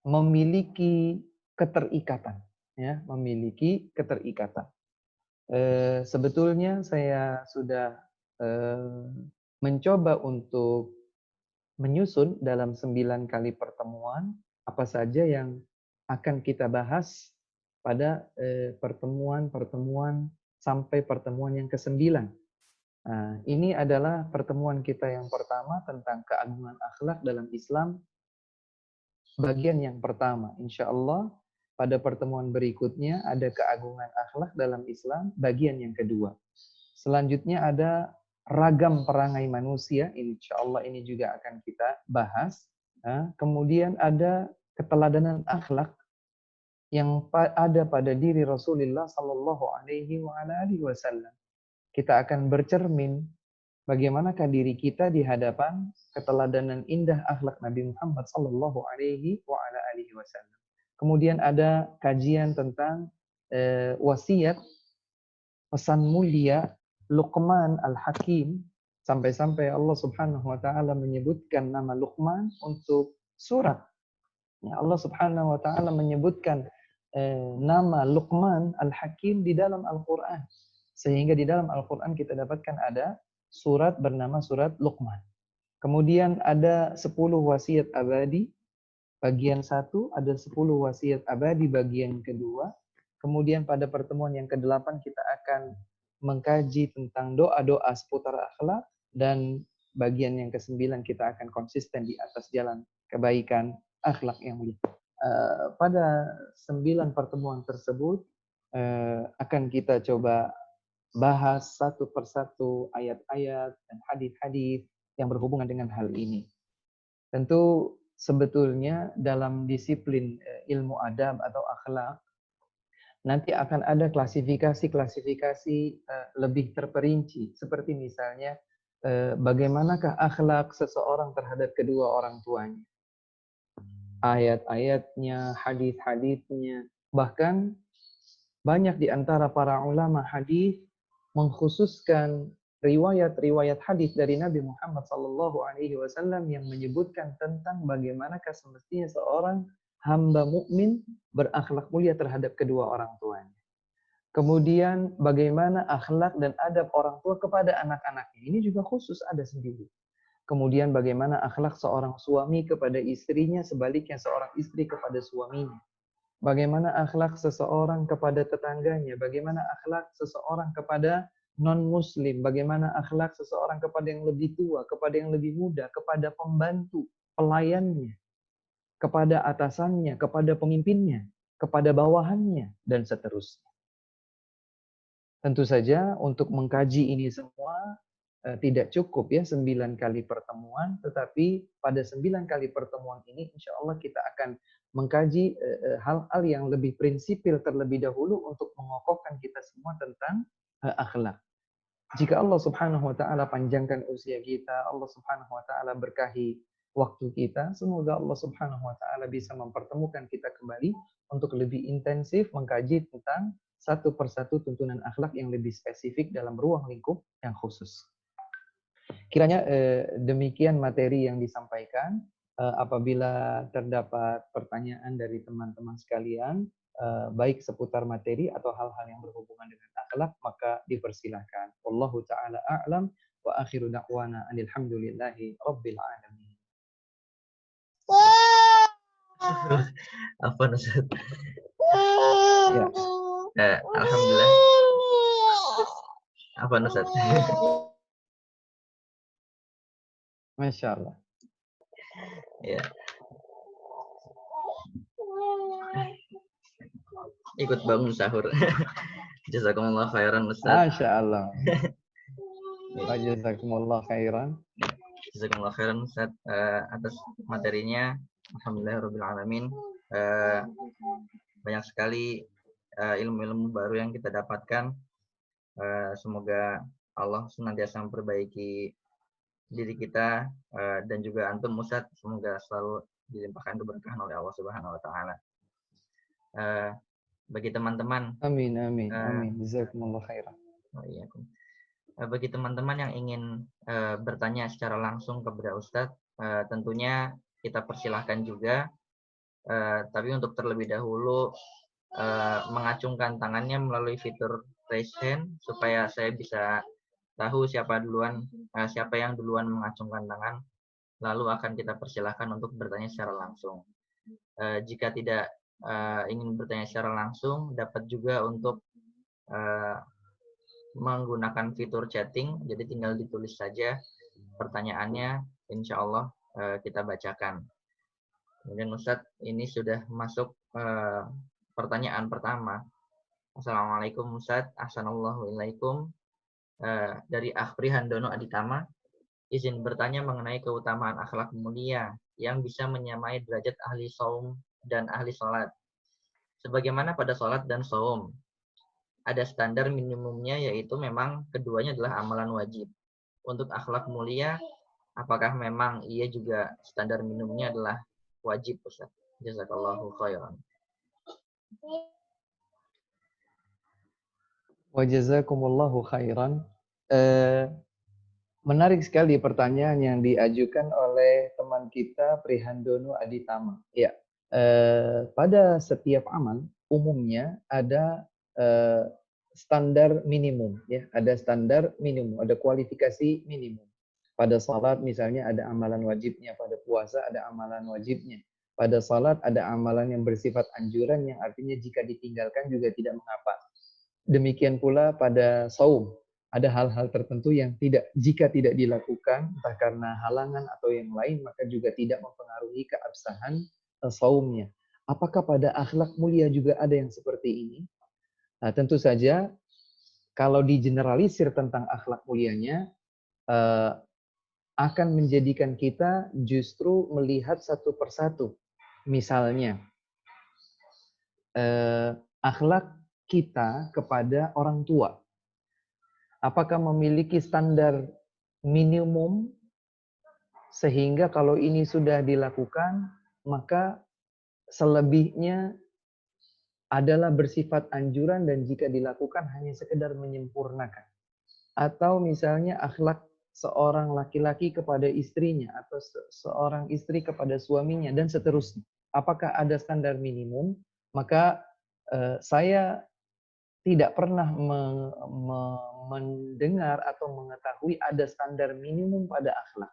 Speaker 1: memiliki keterikatan, ya, memiliki keterikatan. Sebetulnya saya sudah mencoba untuk menyusun dalam 9 kali pertemuan apa saja yang akan kita bahas pada pertemuan-pertemuan sampai pertemuan yang ke-9. Nah, ini adalah pertemuan kita yang pertama tentang keagungan akhlak dalam Islam. Bagian yang pertama, insya Allah pada pertemuan berikutnya ada keagungan akhlak dalam Islam, bagian yang kedua. Selanjutnya ada ragam perangai manusia, insya Allah ini juga akan kita bahas. Kemudian ada keteladanan akhlak yang ada pada diri Rasulullah Sallallahu Alaihi Wasallam. Kita akan bercermin bagaimanakah diri kita di hadapan keteladanan indah akhlak Nabi Muhammad sallallahu alaihi wasallam. Kemudian ada kajian tentang wasiat pesan mulia Luqman Al-Hakim, sampai-sampai Allah Subhanahu wa taala menyebutkan nama Luqman untuk surat. Ya, Allah Subhanahu wa taala menyebutkan nama Luqman Al-Hakim di dalam Al-Qur'an. Sehingga di dalam Al-Qur'an kita dapatkan ada surat bernama surat Luqman. Kemudian ada 10 wasiat abadi bagian 1, ada 10 wasiat abadi bagian kedua. Kemudian pada pertemuan yang ke-8 kita akan mengkaji tentang doa-doa seputar akhlak, dan bagian yang ke-9 kita akan konsisten di atas jalan kebaikan akhlak yang mulia. Pada 9 pertemuan tersebut akan kita coba bahas satu persatu ayat-ayat dan hadis-hadis yang berhubungan dengan hal ini. Tentu sebetulnya dalam disiplin ilmu adab atau akhlak nanti akan ada klasifikasi-klasifikasi lebih terperinci, seperti misalnya bagaimanakah akhlak seseorang terhadap kedua orang tuanya, ayat-ayatnya, hadis-hadisnya. Bahkan banyak di antara para ulama hadis mengkhususkan riwayat-riwayat hadis dari Nabi Muhammad SAW yang menyebutkan tentang bagaimanakah semestinya seorang hamba mukmin berakhlak mulia terhadap kedua orang tuanya. Kemudian bagaimana akhlak dan adab orang tua kepada anak-anaknya. Ini juga khusus ada sendiri. Kemudian bagaimana akhlak seorang suami kepada istrinya, sebaliknya seorang istri kepada suaminya. Bagaimana akhlak seseorang kepada tetangganya, bagaimana akhlak seseorang kepada non-muslim, bagaimana akhlak seseorang kepada yang lebih tua, kepada yang lebih muda, kepada pembantu, pelayannya, kepada atasannya, kepada pemimpinnya, kepada bawahannya, dan seterusnya. Tentu saja untuk mengkaji ini semua tidak cukup ya 9 kali pertemuan, tetapi pada 9 kali pertemuan ini insya Allah kita akan mengkaji hal-hal yang lebih prinsipil terlebih dahulu untuk mengokohkan kita semua tentang akhlak. Jika Allah Subhanahu wa taala panjangkan usia kita, Allah Subhanahu wa taala berkahi waktu kita, semoga Allah Subhanahu wa taala bisa mempertemukan kita kembali untuk lebih intensif mengkaji tentang satu persatu tuntunan akhlak yang lebih spesifik dalam ruang lingkup yang khusus. Kiranya demikian materi yang disampaikan. Apabila terdapat pertanyaan dari teman-teman sekalian, baik seputar materi atau hal-hal yang berhubungan dengan akhlak, maka dipersilakan. Wallahu ta'ala a'lam wa akhiru da'wana alhamdulillahi rabbil alamin.
Speaker 2: Apa Ustaz?
Speaker 1: Ya.
Speaker 2: Alhamdulillah. Apa Ustaz?
Speaker 1: Masya Allah.
Speaker 2: Ya. Ikut bangun sahur. Jazakumullah khairan Ustaz.
Speaker 1: Masya Allah. Wa jazakumullah khairan.
Speaker 2: Jazakumullah khairan Ustaz atas materinya. Alhamdulillahirabbil alamin. Banyak sekali ilmu-ilmu baru yang kita dapatkan. Semoga Allah senantiasa memperbaiki diri kita dan juga antum Ustaz, semoga selalu dilimpahkan keberkahan oleh Allah Subhanahu wa taala. Bagi teman-teman,
Speaker 1: Amin, amin, amin. Jazakumullah khairan.
Speaker 2: Bagi teman-teman yang ingin bertanya secara langsung kepada Ustadz, tentunya kita persilahkan juga. Tapi untuk terlebih dahulu mengacungkan tangannya melalui fitur raise hand supaya saya bisa tahu siapa yang duluan mengacungkan tangan, lalu akan kita persilahkan untuk bertanya secara langsung. Jika tidak ingin bertanya secara langsung, dapat juga untuk menggunakan fitur chatting, jadi tinggal ditulis saja pertanyaannya, insya Allah kita bacakan. Kemudian Ustadz, ini sudah masuk pertanyaan pertama. Assalamualaikum Ustadz, Assalamualaikum. Dari Akhri Handono Aditama, izin bertanya mengenai keutamaan akhlak mulia yang bisa menyamai derajat ahli saum dan ahli sholat. Sebagaimana pada sholat dan saum, ada standar minimumnya, yaitu memang keduanya adalah amalan wajib. Untuk akhlak mulia, apakah memang ia juga standar minimumnya adalah wajib, Ustaz? Jazakallahu khairan.
Speaker 1: Wa jazakumullahu khairan. Menarik sekali pertanyaan yang diajukan oleh teman kita Prihandono Aditama. Ya, pada setiap amal umumnya ada standar minimum, ya, ada standar minimum, ada kualifikasi minimum. Pada salat misalnya ada amalan wajibnya, pada puasa ada amalan wajibnya. Pada salat ada amalan yang bersifat anjuran yang artinya jika ditinggalkan juga tidak mengapa. Demikian pula pada saum, ada hal-hal tertentu yang jika tidak dilakukan, entah karena halangan atau yang lain, maka juga tidak mempengaruhi keabsahan saumnya. Apakah pada akhlak mulia juga ada yang seperti ini? Nah, tentu saja, kalau digeneralisir tentang akhlak mulianya, akan menjadikan kita justru melihat satu persatu. Misalnya, akhlak kita kepada orang tua. Apakah memiliki standar minimum sehingga kalau ini sudah dilakukan, maka selebihnya adalah bersifat anjuran dan jika dilakukan hanya sekedar menyempurnakan. Atau misalnya akhlak seorang laki-laki kepada istrinya atau seorang istri kepada suaminya dan seterusnya. Apakah ada standar minimum? Maka saya tidak pernah mendengar atau mengetahui ada standar minimum pada akhlak.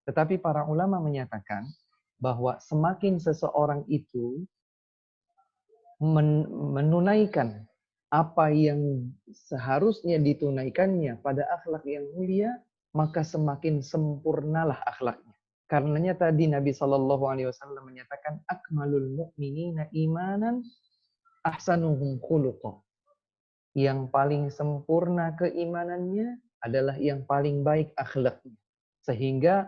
Speaker 1: Tetapi para ulama menyatakan bahwa semakin seseorang itu menunaikan apa yang seharusnya ditunaikannya pada akhlak yang mulia, maka semakin sempurnalah akhlaknya. Karenanya tadi Nabi SAW menyatakan akmalul mu'minina imanan ahsanuhum khuluqa. Yang paling sempurna keimanannya adalah yang paling baik akhlaknya. Sehingga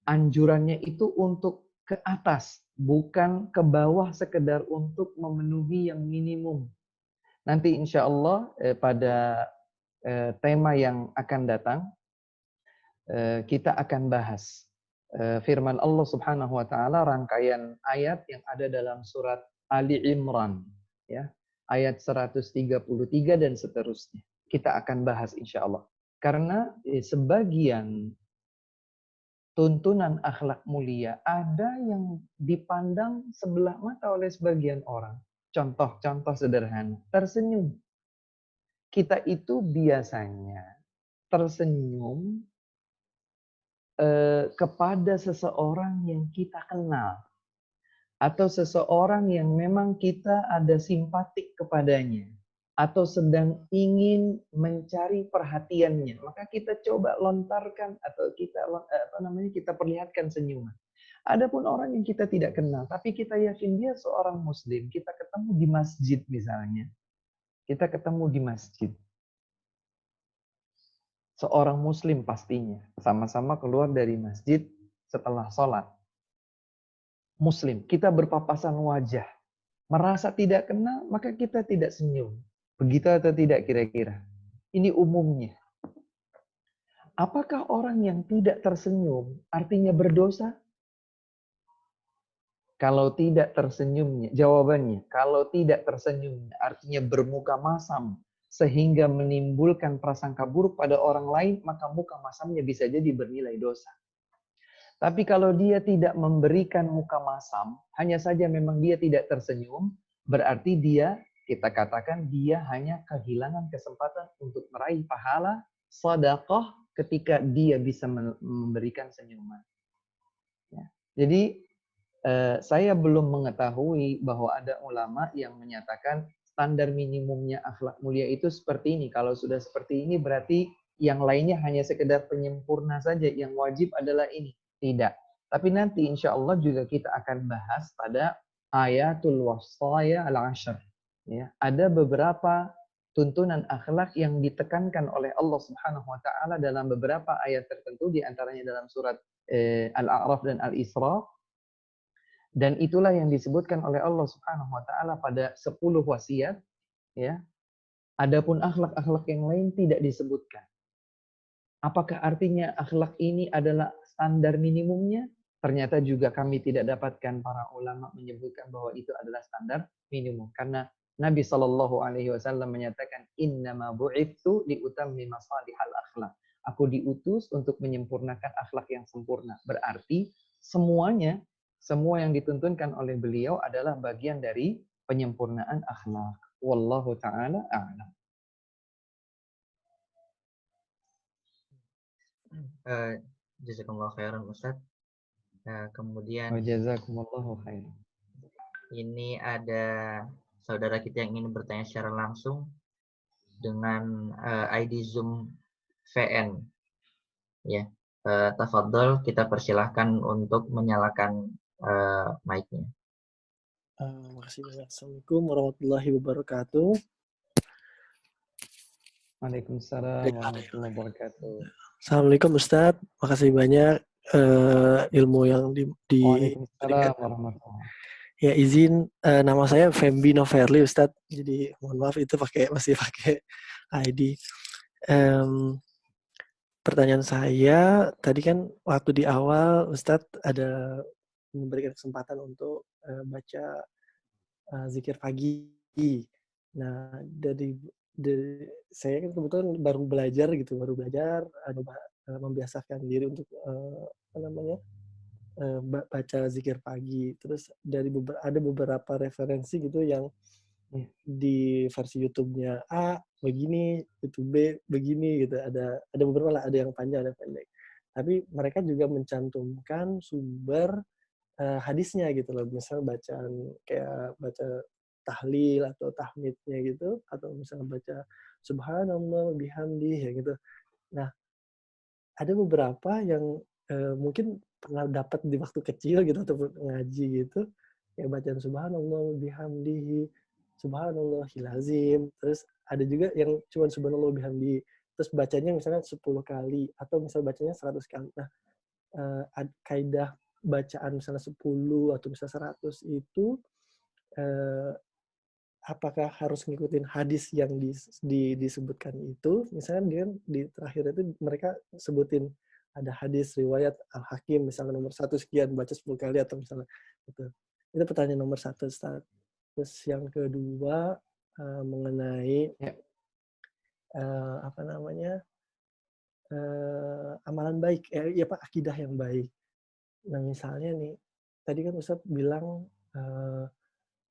Speaker 1: anjurannya itu untuk ke atas, bukan ke bawah sekedar untuk memenuhi yang minimum. Nanti insya Allah pada tema yang akan datang, kita akan bahas firman Allah Subhanahu wa taala, rangkaian ayat yang ada dalam surat Ali Imran, ya. Ayat 133 dan seterusnya. Kita akan bahas insya Allah. Karena sebagian tuntunan akhlak mulia ada yang dipandang sebelah mata oleh sebagian orang. Contoh sederhana, tersenyum. Kita itu biasanya tersenyum kepada seseorang yang kita kenal. Atau seseorang yang memang kita ada simpatik kepadanya, atau sedang ingin mencari perhatiannya, maka kita coba lontarkan atau kita perlihatkan senyuman. Adapun orang yang kita tidak kenal, tapi kita yakin dia seorang muslim, kita ketemu di masjid misalnya, Kita ketemu di masjid. Seorang muslim pastinya. Sama-sama keluar dari masjid setelah sholat. Muslim. Kita berpapasan wajah. Merasa tidak kenal, maka kita tidak senyum. Begitu atau tidak kira-kira? Ini umumnya. Apakah orang yang tidak tersenyum artinya berdosa? Kalau tidak tersenyumnya, jawabannya, kalau tidak tersenyumnya artinya bermuka masam sehingga menimbulkan prasangka buruk pada orang lain, maka muka masamnya bisa jadi bernilai dosa. Tapi kalau dia tidak memberikan muka masam, hanya saja memang dia tidak tersenyum, berarti dia, kita katakan dia hanya kehilangan kesempatan untuk meraih pahala sedekah ketika dia bisa memberikan senyuman. Ya. Jadi saya belum mengetahui bahwa ada ulama yang menyatakan standar minimumnya akhlak mulia itu seperti ini. Kalau sudah seperti ini berarti yang lainnya hanya sekedar penyempurna saja. Yang wajib adalah ini. Tidak. Tapi nanti insya Allah juga kita akan bahas pada ayatul wasaya al-ashr. Ya, ada beberapa tuntunan akhlak yang ditekankan oleh Allah Subhanahu wa taala dalam beberapa ayat tertentu, di antaranya dalam surat Al-A'raf dan Al-Isra. Dan itulah yang disebutkan oleh Allah Subhanahu wa taala pada 10 wasiat, ya. Adapun akhlak-akhlak yang lain tidak disebutkan. Apakah artinya akhlak ini adalah standar minimumnya? Ternyata juga kami tidak dapatkan para ulama menyebutkan bahwa itu adalah standar minimum, karena Nabi Shallallahu alaihi wasallam menyatakan innama bu'itsu liutammima salihal akhlak. Aku diutus untuk menyempurnakan akhlak yang sempurna. Berarti semuanya, semua yang dituntunkan oleh beliau adalah bagian dari penyempurnaan akhlak. Wallahu taala a'lam.
Speaker 2: Jazakumullah khairan Ustaz. Kemudian
Speaker 1: Wa jazakumullahu khairan.
Speaker 2: ini ada saudara kita yang ingin bertanya secara langsung dengan ID Zoom VN. Ya, tafadhol, kita persilahkan untuk menyalakan mic-nya.
Speaker 3: Makasih banyak. Assalamualaikum warahmatullahi wabarakatuh.
Speaker 1: Waalaikumsalam warahmatullahi wabarakatuh.
Speaker 3: Assalamualaikum Ustadz. Makasih banyak ilmu yang
Speaker 1: Waalaikumsalam warahmatullahi wabarakatuh.
Speaker 3: Ya, izin nama saya Fembi Noverli Ustadz. Jadi mohon maaf itu masih pakai ID. Pertanyaan saya tadi kan waktu di awal Ustadz ada memberikan kesempatan untuk baca zikir pagi. Nah, saya kan kebetulan baru belajar membiasakan diri untuk baca zikir pagi. Terus ada beberapa referensi gitu yang di versi YouTube-nya A begini, YouTube B begini gitu. Ada beberapa lah, ada yang panjang, ada yang pendek. Tapi mereka juga mencantumkan sumber hadisnya gitu loh. Misal kayak baca tahlil atau tahmidnya gitu, atau misalnya baca subhanallah bihamdi ya gitu. Nah, ada beberapa yang mungkin pernah dapat di waktu kecil gitu atau ngaji gitu, kayak bacaan subhanallah bihamdihi, subhanallahil azim. Terus ada juga yang cuma subhanallah bihamdihi, terus bacanya misalnya 10 kali atau misal bacanya 100 kali. Nah, kaidah bacaan misalnya 10 atau misalnya 100 itu apakah harus ngikutin hadis yang disebutkan itu? Misalnya dia di terakhir itu mereka sebutin ada hadis riwayat Al-Hakim misalnya nomor 1 sekian baca 10 kali atau misalnya gitu. Itu pertanyaan nomor 1, Ustaz. Terus yang kedua mengenai amalan baik, Pak, akidah yang baik. Nah, misalnya nih, tadi kan Ustaz bilang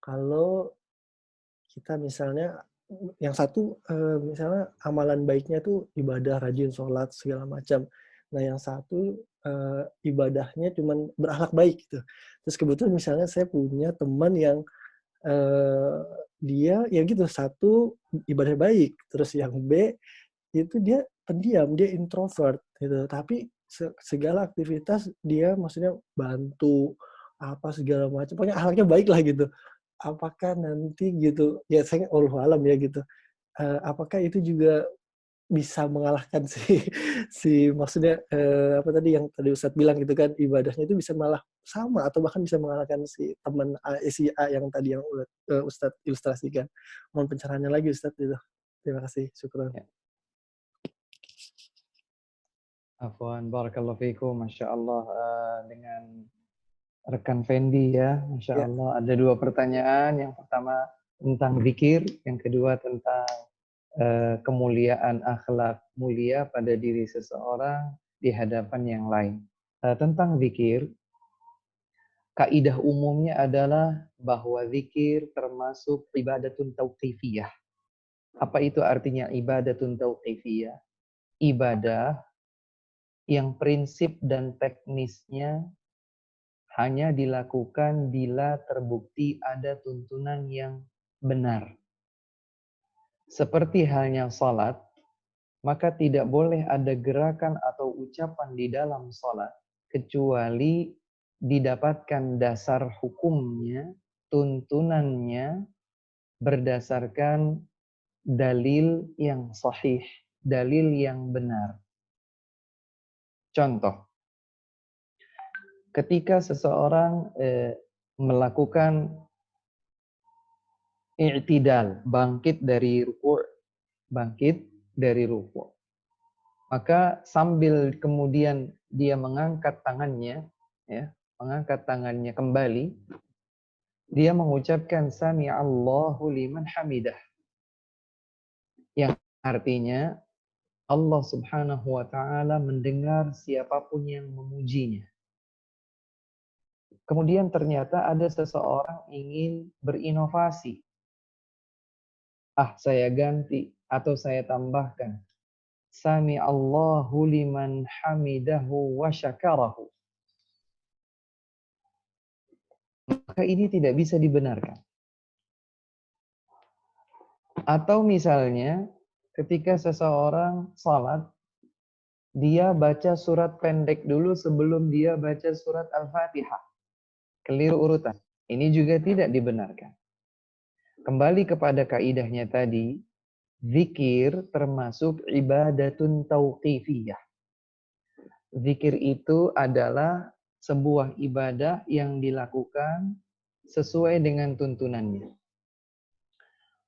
Speaker 3: kalau kita misalnya yang satu misalnya amalan baiknya tuh ibadah, rajin sholat segala macam. Nah, yang satu ibadahnya cuman berakhlak baik gitu. Terus kebetulan misalnya saya punya teman yang dia ya gitu, satu ibadah baik, terus yang B itu dia pendiam, dia introvert gitu. Tapi segala aktivitas dia maksudnya bantu apa segala macam, pokoknya akhlaknya baik lah gitu. Apakah nanti gitu, ya saya wallahu alam ya gitu, apakah itu juga bisa mengalahkan si maksudnya, apa tadi yang tadi Ustadz bilang gitu kan, ibadahnya itu bisa malah sama atau bahkan bisa mengalahkan si teman A si A yang tadi yang Ustadz ilustrasikan. Mohon pencerahannya lagi Ustadz gitu. Terima kasih, syukron.
Speaker 1: Ya. Afwan, barakallahu fiikum, Masya Allah, dengan rekan Fendi ya, Masya
Speaker 3: Ya,
Speaker 1: Allah. Ada 2 pertanyaan, yang pertama tentang zikir, yang kedua tentang kemuliaan akhlak mulia pada diri seseorang di hadapan yang lain. Tentang zikir, kaidah umumnya adalah bahwa zikir termasuk ibadatun tauqifiyah. Apa itu artinya ibadatun tauqifiyah? Ibadah yang prinsip dan teknisnya hanya dilakukan bila terbukti ada tuntunan yang benar. Seperti halnya salat, maka tidak boleh ada gerakan atau ucapan di dalam salat kecuali didapatkan dasar hukumnya, tuntunannya berdasarkan dalil yang sahih, dalil yang benar. Contoh, ketika seseorang melakukan i'tidal, bangkit dari ruku', maka sambil kemudian dia mengangkat tangannya, ya, mengangkat tangannya kembali, dia mengucapkan sami'allahu liman hamidah, yang artinya Allah Subhanahu wa taala mendengar siapapun yang memujinya. Kemudian ternyata ada seseorang ingin berinovasi. Saya ganti atau saya tambahkan sami'allahu liman hamidahu wa syakarahu. Maka ini tidak bisa dibenarkan. Atau misalnya ketika seseorang salat, dia baca surat pendek dulu sebelum dia baca surat Al-Fatihah. Keliru urutan. Ini juga tidak dibenarkan. Kembali kepada kaidahnya tadi, zikir termasuk ibadatun tauqifiyah. Zikir itu adalah sebuah ibadah yang dilakukan sesuai dengan tuntunannya.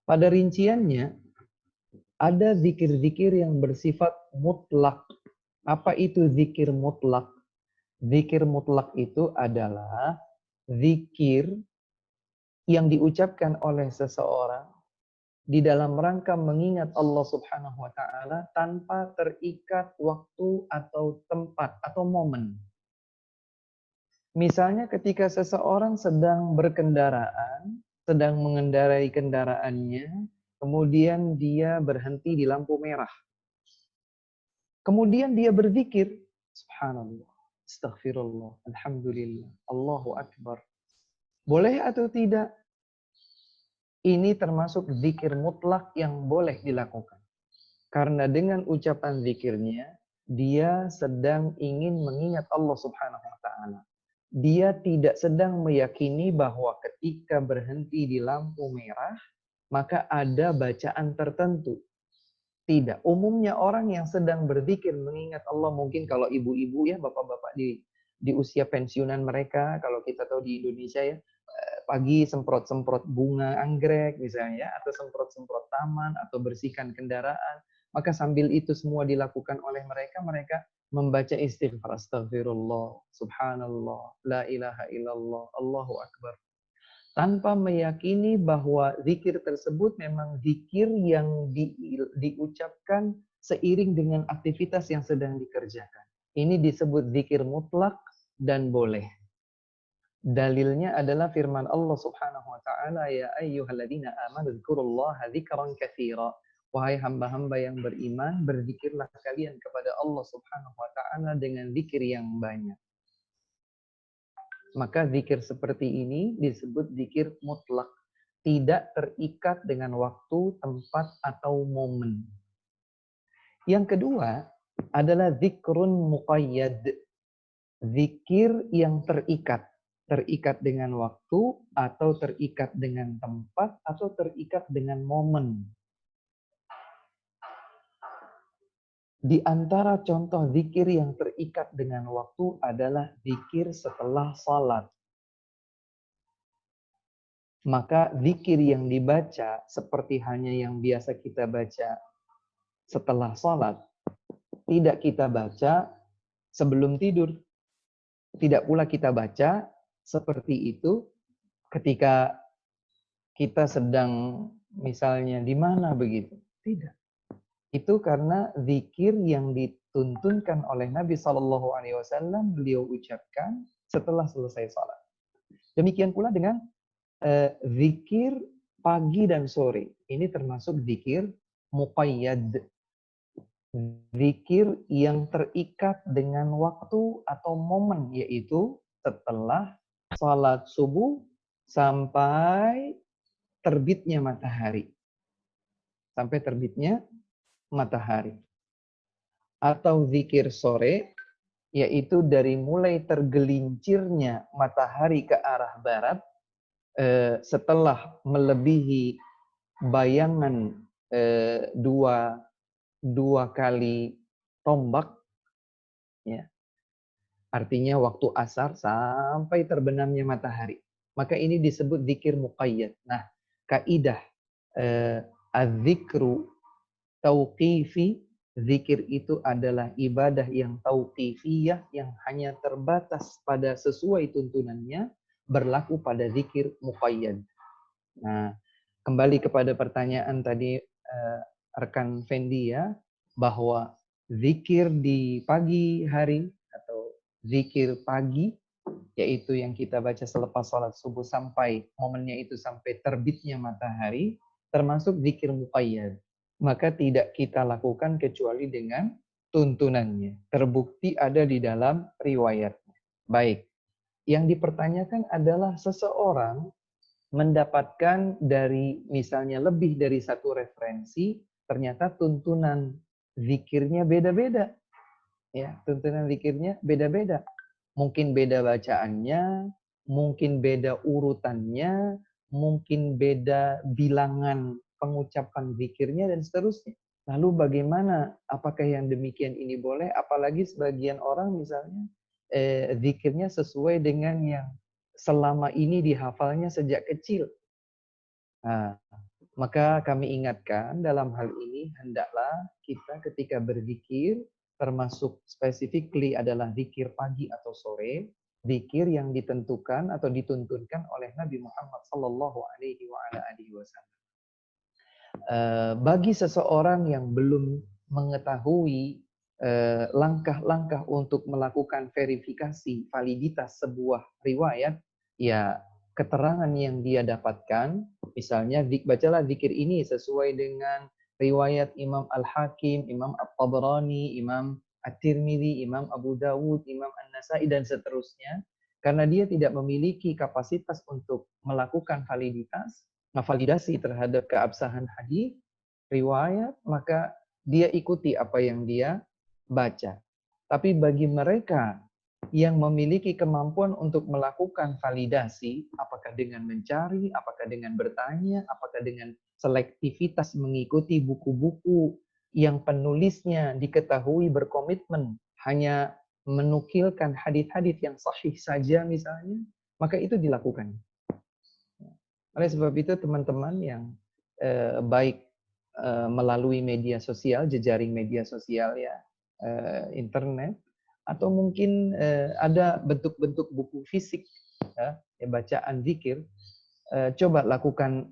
Speaker 1: Pada rinciannya, ada zikir-zikir yang bersifat mutlak. Apa itu zikir mutlak? Zikir mutlak itu adalah zikir yang diucapkan oleh seseorang di dalam rangka mengingat Allah Subhanahu wa taala tanpa terikat waktu atau tempat atau momen. Misalnya ketika seseorang sedang berkendaraan, sedang mengendarai kendaraannya, kemudian dia berhenti di lampu merah. Kemudian dia berzikir, subhanallah, astaghfirullah, alhamdulillah, Allahu akbar. Boleh atau tidak? Ini termasuk zikir mutlak yang boleh dilakukan. Karena dengan ucapan zikirnya, dia sedang ingin mengingat Allah Subhanahu wa taala. Dia tidak sedang meyakini bahwa ketika berhenti di lampu merah, maka ada bacaan tertentu. Tidak. Umumnya orang yang sedang berzikir mengingat Allah, mungkin kalau ibu-ibu ya, bapak-bapak di usia pensiunan mereka, kalau kita tahu di Indonesia ya, pagi semprot-semprot bunga anggrek misalnya, atau semprot-semprot taman, atau bersihkan kendaraan. Maka sambil itu semua dilakukan oleh mereka, mereka membaca istighfar, astagfirullah, subhanallah, la ilaha illallah, Allahu akbar. Tanpa meyakini bahwa zikir tersebut memang zikir yang diucapkan seiring dengan aktivitas yang sedang dikerjakan. Ini disebut zikir mutlak dan boleh. Dalilnya adalah firman Allah Subhanahu wa taala, ya ayyuhalladzina amanu dzkurullaha dzikran katsira. Wahai hamba-hamba yang beriman, berzikirlah kalian kepada Allah Subhanahu wa taala dengan zikir yang banyak. Maka zikir seperti ini disebut zikir mutlak. Tidak terikat dengan waktu, tempat, atau momen. Yang kedua adalah zikrun muqayyad. Zikir yang terikat. Terikat dengan waktu, atau terikat dengan tempat, atau terikat dengan momen. Di antara contoh zikir yang terikat dengan waktu adalah zikir setelah salat. Maka zikir yang dibaca seperti hanya yang biasa kita baca setelah salat, tidak kita baca sebelum tidur. Tidak pula kita baca seperti itu ketika kita sedang misalnya di mana begitu. Tidak. Itu karena zikir yang dituntunkan oleh Nabi SAW beliau ucapkan setelah selesai salat. Demikian pula dengan zikir pagi dan sore. Ini termasuk zikir muqayyad. Zikir yang terikat dengan waktu atau momen, yaitu setelah salat subuh sampai terbitnya matahari. Sampai terbitnya matahari. Atau zikir sore, yaitu dari mulai tergelincirnya matahari ke arah barat, setelah melebihi bayangan dua kali tombak, ya, artinya waktu asar sampai terbenamnya matahari. Maka ini disebut zikir muqayyad. Nah, kaidah az-zikru tauqifi, zikir itu adalah ibadah yang tauqifiyah, yang hanya terbatas pada sesuai tuntunannya, berlaku pada zikir muqayyad. Nah, kembali kepada pertanyaan tadi rekan Fendi ya, bahwa zikir di pagi hari atau zikir pagi, yaitu yang kita baca selepas sholat subuh sampai momennya itu sampai terbitnya matahari, termasuk zikir muqayyad. Maka tidak kita lakukan kecuali dengan tuntunannya. Terbukti ada di dalam riwayat. Baik, yang dipertanyakan adalah seseorang mendapatkan dari misalnya lebih dari satu referensi, ternyata tuntunan zikirnya beda-beda. Ya, tuntunan zikirnya beda-beda. Mungkin beda bacaannya, mungkin beda urutannya, mungkin beda bilangan pengucapan zikirnya dan seterusnya. Lalu bagaimana? Apakah yang demikian ini boleh? Apalagi sebagian orang misalnya zikirnya sesuai dengan yang selama ini dihafalnya sejak kecil. Nah, maka kami ingatkan dalam hal ini hendaklah kita ketika berzikir, termasuk specifically adalah zikir pagi atau sore, zikir yang ditentukan atau dituntunkan oleh Nabi Muhammad SAW. Bagi seseorang yang belum mengetahui langkah-langkah untuk melakukan verifikasi validitas sebuah riwayat, ya keterangan yang dia dapatkan, misalnya bacalah zikir ini sesuai dengan riwayat Imam Al-Hakim, Imam At-Tabrani, Imam At-Tirmidzi, Imam Abu Dawud, Imam An-Nasai dan seterusnya. Karena dia tidak memiliki kapasitas untuk melakukan validasi terhadap keabsahan hadis riwayat, maka dia ikuti apa yang dia baca. Tapi bagi mereka yang memiliki kemampuan untuk melakukan validasi, apakah dengan mencari, apakah dengan bertanya, apakah dengan selektivitas mengikuti buku-buku yang penulisnya diketahui berkomitmen hanya menukilkan hadis-hadis yang sahih saja misalnya, maka itu dilakukan. Oleh sebab itu teman-teman yang baik melalui media sosial, jejaring media sosial ya, internet, atau mungkin ada bentuk-bentuk buku fisik ya, bacaan zikir, coba lakukan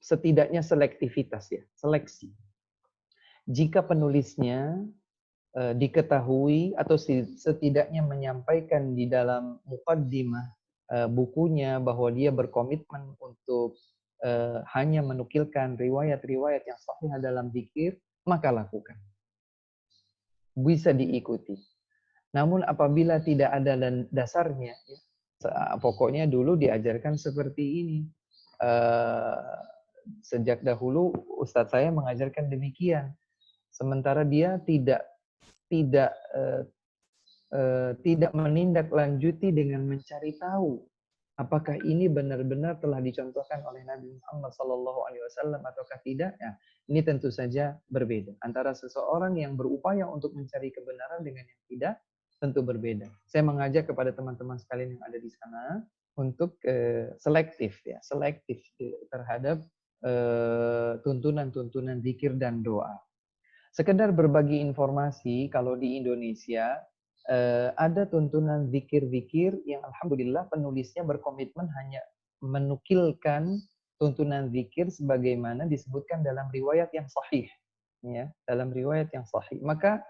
Speaker 1: setidaknya selektivitas ya, seleksi. Jika penulisnya diketahui atau setidaknya menyampaikan di dalam muqaddimah bukunya bahwa dia berkomitmen untuk hanya menukilkan riwayat-riwayat yang sahih dalam zikir, maka lakukan. Bisa diikuti. Namun apabila tidak ada dasarnya, ya, pokoknya dulu diajarkan seperti ini. Sejak dahulu Ustadz saya mengajarkan demikian. Sementara dia tidak menindaklanjuti dengan mencari tahu Apakah ini benar-benar telah dicontohkan oleh Nabi Muhammad SAW ataukah tidak? Ya, ini tentu saja berbeda. Antara seseorang yang berupaya untuk mencari kebenaran dengan yang tidak, tentu berbeda. Saya mengajak kepada teman-teman sekalian yang ada di sana untuk selektif terhadap tuntunan-tuntunan zikir dan doa. Sekedar berbagi informasi, kalau di Indonesia ada tuntunan zikir-zikir yang alhamdulillah penulisnya berkomitmen hanya menukilkan tuntunan zikir sebagaimana disebutkan dalam riwayat yang sahih, ya, dalam riwayat yang sahih. Maka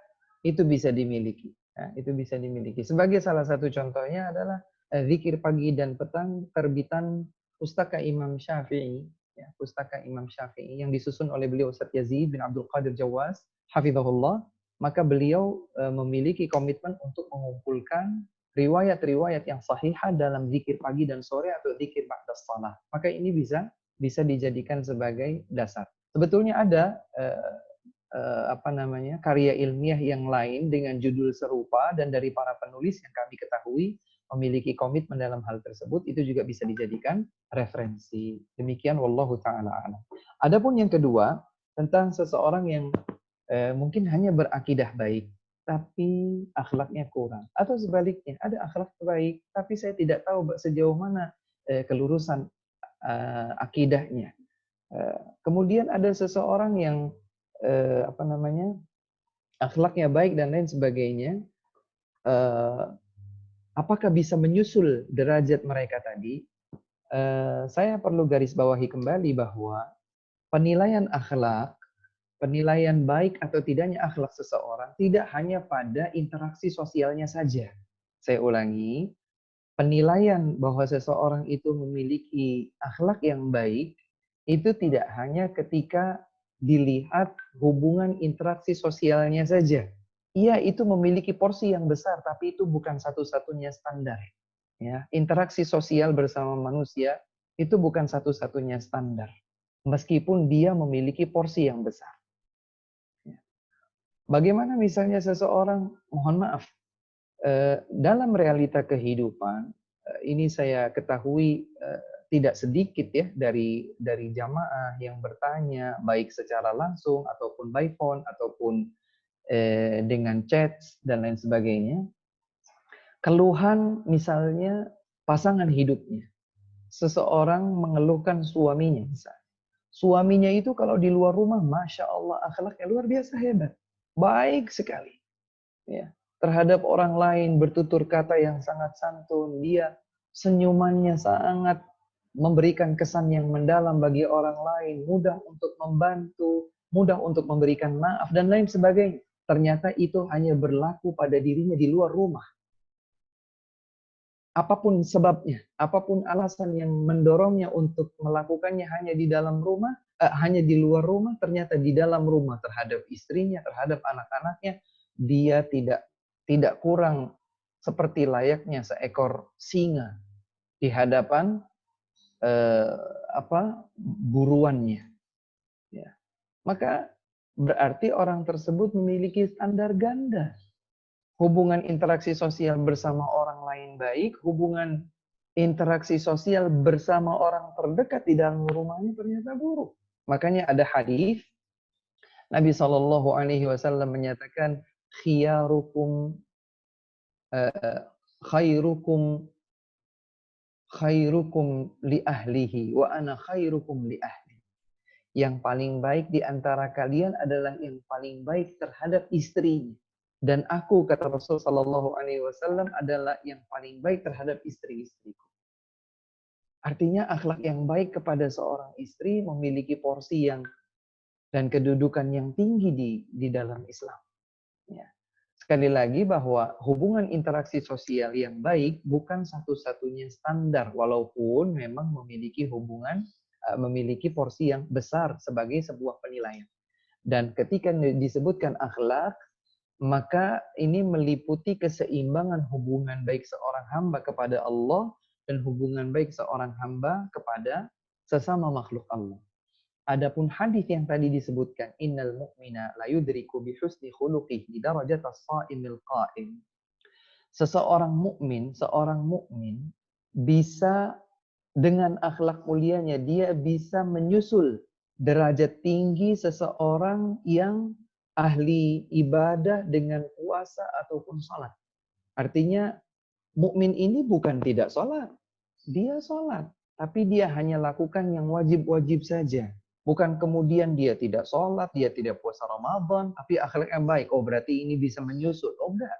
Speaker 1: itu bisa dimiliki. Ya, itu bisa dimiliki. Sebagai salah satu contohnya adalah zikir pagi dan petang terbitan Pustaka Imam Syafi'i, ya, Pustaka Imam Syafi'i yang disusun oleh beliau Ustaz Yazid bin Abdul Qadir Jawaz, hafizahullah. Maka beliau memiliki komitmen untuk mengumpulkan riwayat-riwayat yang sahihah dalam zikir pagi dan sore atau zikir ba'da shalah. Maka ini bisa dijadikan sebagai dasar. Sebetulnya ada karya ilmiah yang lain dengan judul serupa dan dari para penulis yang kami ketahui memiliki komitmen dalam hal tersebut, itu juga bisa dijadikan referensi. Demikian wallahu taala a'lam. Adapun yang kedua, tentang seseorang yang mungkin hanya berakidah baik tapi akhlaknya kurang, atau sebaliknya ada akhlak baik tapi saya tidak tahu sejauh mana kelurusan akidahnya. Kemudian ada seseorang yang akhlaknya baik dan lain sebagainya, apakah bisa menyusul derajat mereka tadi? Saya perlu garis bawahi kembali bahwa penilaian akhlak, penilaian baik atau tidaknya akhlak seseorang tidak hanya pada interaksi sosialnya saja. Saya ulangi, penilaian bahwa seseorang itu memiliki akhlak yang baik itu tidak hanya ketika dilihat hubungan interaksi sosialnya saja. Iya, itu memiliki porsi yang besar, tapi itu bukan satu-satunya standar. Ya, interaksi sosial bersama manusia itu bukan satu-satunya standar, meskipun dia memiliki porsi yang besar. Bagaimana misalnya seseorang, mohon maaf, dalam realita kehidupan, ini saya ketahui tidak sedikit ya dari jamaah yang bertanya baik secara langsung ataupun by phone ataupun dengan chat dan lain sebagainya. Keluhan misalnya pasangan hidupnya. Seseorang mengeluhkan suaminya misalnya. Suaminya itu kalau di luar rumah, Masya Allah, akhlaknya luar biasa hebat. Baik sekali. Ya. Terhadap orang lain bertutur kata yang sangat santun. Dia senyumannya sangat memberikan kesan yang mendalam bagi orang lain. Mudah untuk membantu, mudah untuk memberikan maaf, dan lain sebagainya. Ternyata itu hanya berlaku pada dirinya di luar rumah. Apapun sebabnya, apapun alasan yang mendorongnya untuk melakukannya hanya di dalam rumah, hanya di luar rumah, ternyata di dalam rumah terhadap istrinya, terhadap anak-anaknya, dia tidak kurang seperti layaknya seekor singa di hadapan buruannya. Ya. Maka berarti orang tersebut memiliki standar ganda. Hubungan interaksi sosial bersama orang lain baik, hubungan interaksi sosial bersama orang terdekat di dalam rumahnya ternyata buruk. Makanya ada hadis Nabi SAW menyatakan khairukum li ahlihi wa ana khairukum li ahli. Yang paling baik di antara kalian adalah yang paling baik terhadap istrinya. Dan aku, kata Rasul sallallahu alaihi wasallam, adalah yang paling baik terhadap istri-istriku. Artinya akhlak yang baik kepada seorang istri memiliki porsi yang dan kedudukan yang tinggi di dalam Islam. Ya. Sekali lagi bahwa hubungan interaksi sosial yang baik bukan satu-satunya standar, walaupun memang memiliki memiliki porsi yang besar sebagai sebuah penilaian. Dan ketika disebutkan akhlak, maka ini meliputi keseimbangan hubungan baik seorang hamba kepada Allah dan hubungan baik seorang hamba kepada sesama makhluk Allah. Adapun hadis yang tadi disebutkan, innal mu'mina la yudriku bi husni khuluqihi darajat as-sha'imil qa'im. Seorang mukmin bisa dengan akhlak mulianya, dia bisa menyusul derajat tinggi seseorang yang ahli ibadah dengan puasa ataupun sholat. Artinya mukmin ini bukan tidak sholat, dia sholat, tapi dia hanya lakukan yang wajib-wajib saja. Bukan kemudian dia tidak sholat, dia tidak puasa Ramadan, tapi akhlaknya baik. Oh berarti ini bisa menyusul. Oh enggak.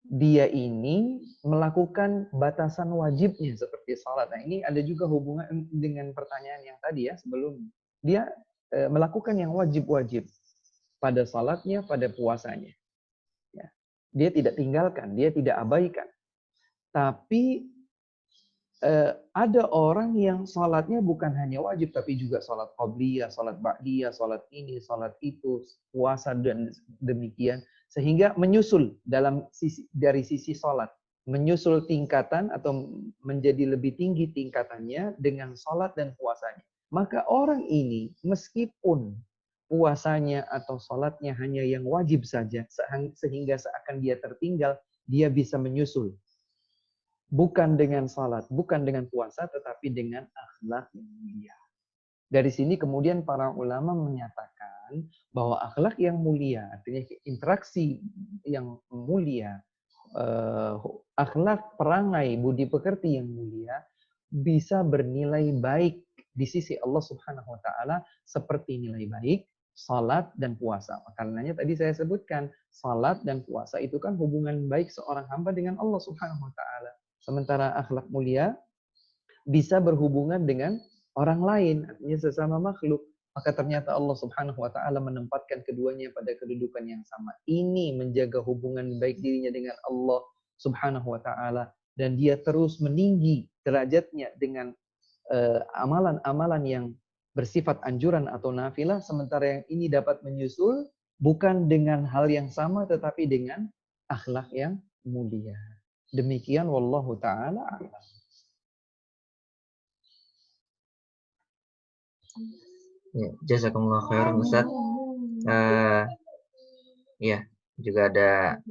Speaker 1: Dia ini melakukan batasan wajibnya seperti sholat. Nah ini ada juga hubungan dengan pertanyaan yang tadi ya sebelumnya. Dia melakukan yang wajib-wajib pada sholatnya, pada puasanya. Ya. Dia tidak tinggalkan, dia tidak abaikan. Tapi ada orang yang sholatnya bukan hanya wajib, tapi juga sholat qabliyah, sholat ba'diyah, sholat ini, sholat itu, puasa dan demikian. Sehingga menyusul dari sisi sholat. Menyusul tingkatan atau menjadi lebih tinggi tingkatannya dengan sholat dan puasanya. Maka orang ini meskipun puasanya atau sholatnya hanya yang wajib saja, sehingga seakan dia tertinggal, dia bisa menyusul. Bukan dengan salat, bukan dengan puasa, tetapi dengan akhlak yang mulia. Dari sini kemudian para ulama menyatakan bahwa akhlak yang mulia, artinya interaksi yang mulia, akhlak perangai budi pekerti yang mulia, bisa bernilai baik di sisi Allah Subhanahu wa taala seperti nilai baik salat dan puasa. Karenanya tadi saya sebutkan salat dan puasa itu kan hubungan baik seorang hamba dengan Allah Subhanahu wa taala. Sementara akhlak mulia bisa berhubungan dengan orang lain, artinya sesama makhluk. Maka ternyata Allah Subhanahu wa taala menempatkan keduanya pada kedudukan yang sama. Ini menjaga hubungan baik dirinya dengan Allah Subhanahu wa taala, dan dia terus meninggi derajatnya dengan amalan-amalan yang bersifat anjuran atau nafilah, sementara yang ini dapat menyusul bukan dengan hal yang sama tetapi dengan akhlak yang mulia. Demikian wallahu taala a'lam.
Speaker 2: Ya, jazakumullah khairan Ustaz. Ya, juga ada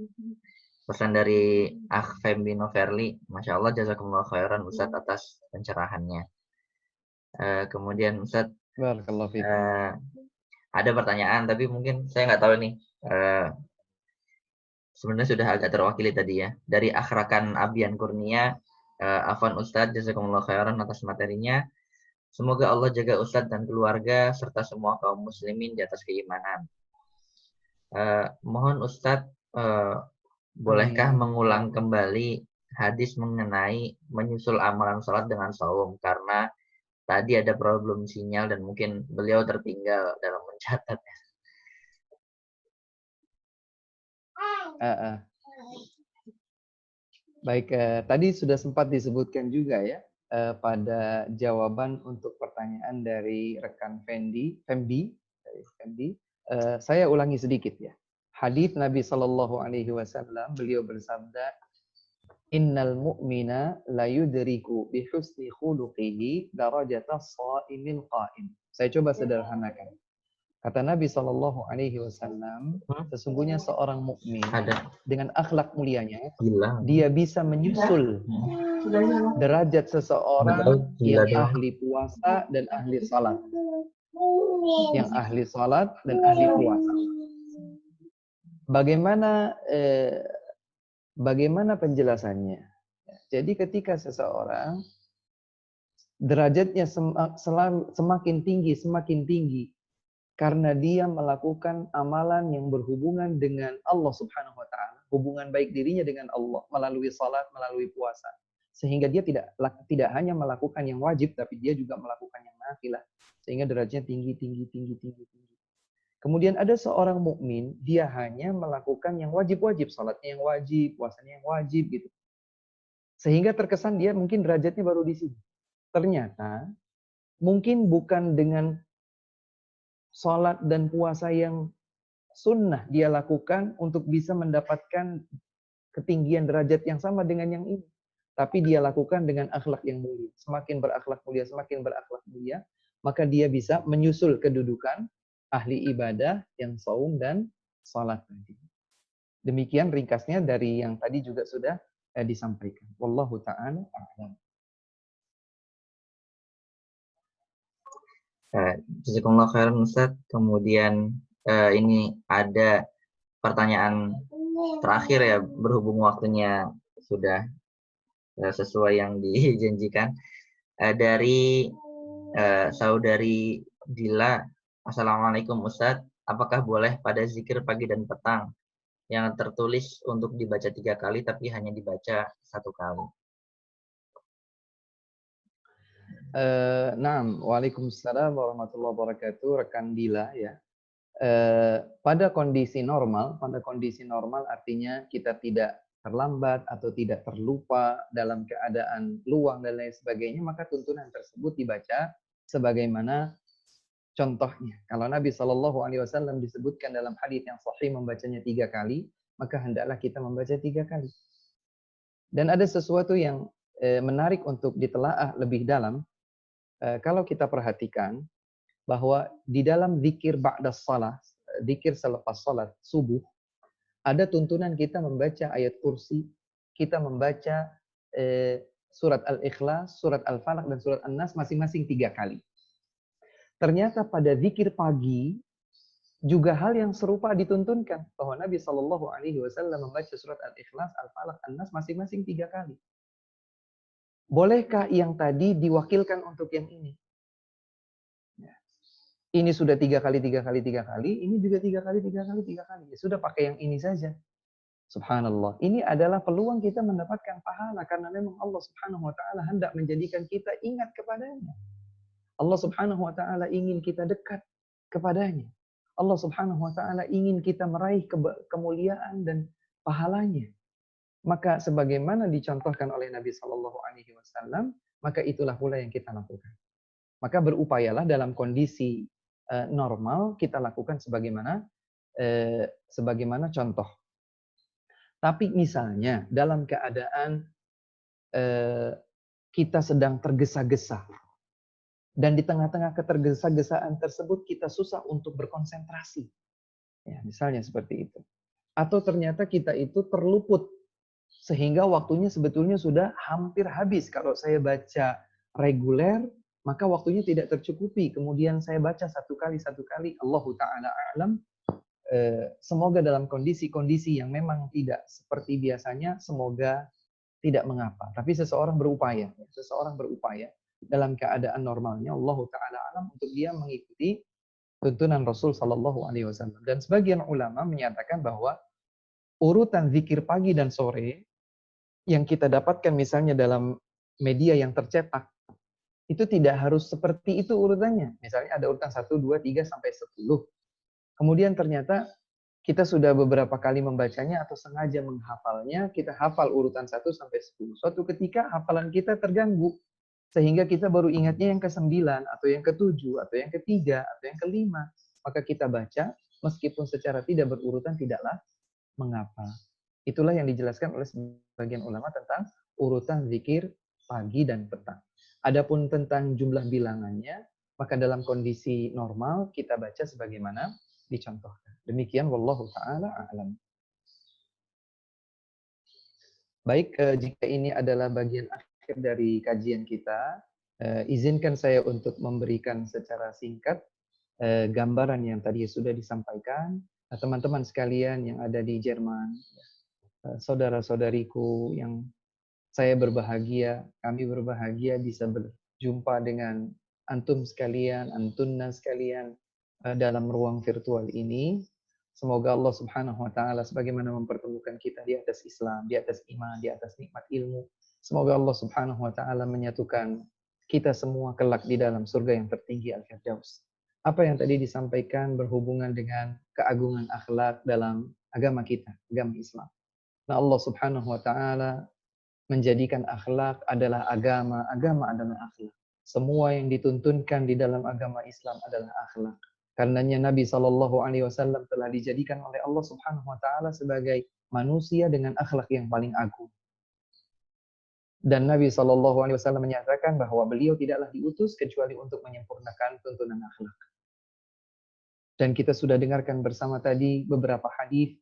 Speaker 2: pesan dari Akh Fembi Noverli. Masya Allah, jazakumullah khairan Ustaz atas pencerahannya. Kemudian Ustaz, ada pertanyaan, tapi mungkin saya nggak tahu nih. Sebenarnya sudah agak terwakili tadi ya. Dari Akhrakan Abian Kurnia, Afwan Ustaz, jazakumullah khairan atas materinya. Semoga Allah jaga Ustadz dan keluarga serta semua kaum muslimin di atas keimanan. Mohon Ustadz, bolehkah mengulang kembali hadis mengenai menyusul amalan sholat dengan saum? Karena tadi ada problem sinyal dan mungkin beliau tertinggal dalam mencatatnya.
Speaker 1: Baik, tadi sudah sempat disebutkan juga ya. Pada jawaban untuk pertanyaan dari rekan Fembi, saya ulangi sedikit ya. Hadits Nabi Shallallahu Alaihi Wasallam, beliau bersabda, Innal mu'mina la yudriku bi husni khuluqihi darajatas sha'imil qa'im. Saya coba sederhanakan. Kata Nabi Shallallahu Alaihi Wasallam, sesungguhnya seorang mukmin dengan akhlak mulianya, dia bisa menyusul derajat seseorang yang ahli puasa dan ahli salat, yang ahli salat dan ahli puasa. Bagaimana penjelasannya? Jadi ketika seseorang derajatnya semakin tinggi karena dia melakukan amalan yang berhubungan dengan Allah Subhanahu wa taala, hubungan baik dirinya dengan Allah melalui salat, melalui puasa. Sehingga dia tidak hanya melakukan yang wajib, tapi dia juga melakukan yang nafilah. Sehingga derajatnya tinggi. Kemudian ada seorang mukmin, dia hanya melakukan yang wajib-wajib, salatnya yang wajib, puasanya yang wajib gitu. Sehingga terkesan dia mungkin derajatnya baru di sini. Ternyata mungkin bukan dengan salat dan puasa yang sunnah dia lakukan untuk bisa mendapatkan ketinggian derajat yang sama dengan yang ini. Tapi dia lakukan dengan akhlak yang mulia. Semakin berakhlak mulia, maka dia bisa menyusul kedudukan ahli ibadah yang saum dan salat tadi. Demikian ringkasnya dari yang tadi juga sudah disampaikan. Wallahu ta'ala a'lam.
Speaker 2: Jazakumullah khairan Ustaz. Kemudian ini ada pertanyaan terakhir ya, berhubung waktunya sudah sesuai yang dijanjikan. Dari saudari Dila, Assalamualaikum Ustaz, apakah boleh pada zikir pagi dan petang yang tertulis untuk dibaca 3 kali tapi hanya dibaca 1 kali?
Speaker 1: Naam, waalaikumsalam warahmatullahi wabarakatuh, rekan Dila ya. Pada kondisi normal artinya kita tidak terlambat atau tidak terlupa dalam keadaan luang dan lain sebagainya, maka tuntunan tersebut dibaca sebagaimana contohnya. Kalau Nabi Shallallahu Alaihi Wasallam disebutkan dalam hadis yang sahih membacanya 3 kali, maka hendaklah kita membaca 3 kali. Dan ada sesuatu yang menarik untuk ditelaah lebih dalam. Kalau kita perhatikan bahwa di dalam zikir ba'da shalah, zikir selepas salat subuh, ada tuntunan kita membaca ayat kursi, kita membaca surat Al-Ikhlas, surat Al-Falaq, dan surat An-Nas masing-masing 3 kali. Ternyata pada zikir pagi juga hal yang serupa dituntunkan, bahwa Nabi Shallallahu Alaihi Wasallam membaca surat Al-Ikhlas, Al-Falaq, An-Nas masing-masing 3 kali. Bolehkah yang tadi diwakilkan untuk yang ini? Ini sudah 3 kali, 3 kali, 3 kali, ini juga 3 kali, 3 kali, 3 kali. Ya sudah pakai yang ini saja. Subhanallah. Ini adalah peluang kita mendapatkan pahala karena memang Allah Subhanahu wa taala hendak menjadikan kita ingat kepadanya. Allah Subhanahu wa taala ingin kita dekat kepadanya. Allah Subhanahu wa taala ingin kita meraih kemuliaan dan pahalanya. Maka sebagaimana dicontohkan oleh Nabi Shallallahu Alaihi Wasallam, maka itulah pula yang kita lakukan. Maka berupayalah dalam kondisi normal kita lakukan sebagaimana contoh. Tapi misalnya dalam keadaan kita sedang tergesa-gesa dan di tengah-tengah ketergesa-gesaan tersebut kita susah untuk berkonsentrasi, ya, misalnya seperti itu. Atau ternyata kita itu terluput sehingga waktunya sebetulnya sudah hampir habis. Kalau saya baca reguler, maka waktunya tidak tercukupi. Kemudian saya baca 1 kali, Allahu ta'ala a'lam. Semoga dalam kondisi-kondisi yang memang tidak seperti biasanya, semoga tidak mengapa. Tapi seseorang berupaya dalam keadaan normalnya, Allahu ta'ala a'lam, untuk dia mengikuti tuntunan Rasul Sallallahu Alaihi Wasallam. Dan sebagian ulama menyatakan bahwa urutan zikir pagi dan sore yang kita dapatkan misalnya dalam media yang tercetak, itu tidak harus seperti itu urutannya. Misalnya ada urutan 1, 2, 3, sampai 10. Kemudian ternyata kita sudah beberapa kali membacanya atau sengaja menghafalnya, kita hafal urutan 1 sampai 10. Suatu ketika hafalan kita terganggu, sehingga kita baru ingatnya yang ke-9, atau yang ke-7, atau yang ke-3, atau yang ke-5. Maka kita baca, meskipun secara tidak berurutan, tidaklah mengapa. Itulah yang dijelaskan oleh sebagian ulama tentang urutan zikir pagi dan petang. Adapun tentang jumlah bilangannya, maka dalam kondisi normal kita baca sebagaimana dicontohkan. Demikian wallahu ta'ala a'lam. Baik, jika ini adalah bagian akhir dari kajian kita, izinkan saya untuk memberikan secara singkat gambaran yang tadi sudah disampaikan. Teman-teman sekalian yang ada di Jerman, saudara-saudariku yang saya berbahagia, kami berbahagia bisa berjumpa dengan antum sekalian, antunna sekalian dalam ruang virtual ini. Semoga Allah Subhanahu wa taala sebagaimana mempertemukan kita di atas Islam, di atas iman, di atas nikmat ilmu. Semoga Allah Subhanahu wa taala menyatukan kita semua kelak di dalam surga yang tertinggi Al-Firdaus. Apa yang tadi disampaikan berhubungan dengan keagungan akhlak dalam agama kita, agama Islam. Nah, Allah Subhanahu wa taala menjadikan akhlak adalah agama, agama adalah akhlak. Semua yang dituntunkan di dalam agama Islam adalah akhlak. Karenanya Nabi Shallallahu Alaihi Wasallam telah dijadikan oleh Allah Subhanahu Wa Taala sebagai manusia dengan akhlak yang paling agung. Dan Nabi Shallallahu Alaihi Wasallam menyatakan bahwa beliau tidaklah diutus kecuali untuk menyempurnakan tuntunan akhlak. Dan kita sudah dengarkan bersama tadi beberapa hadis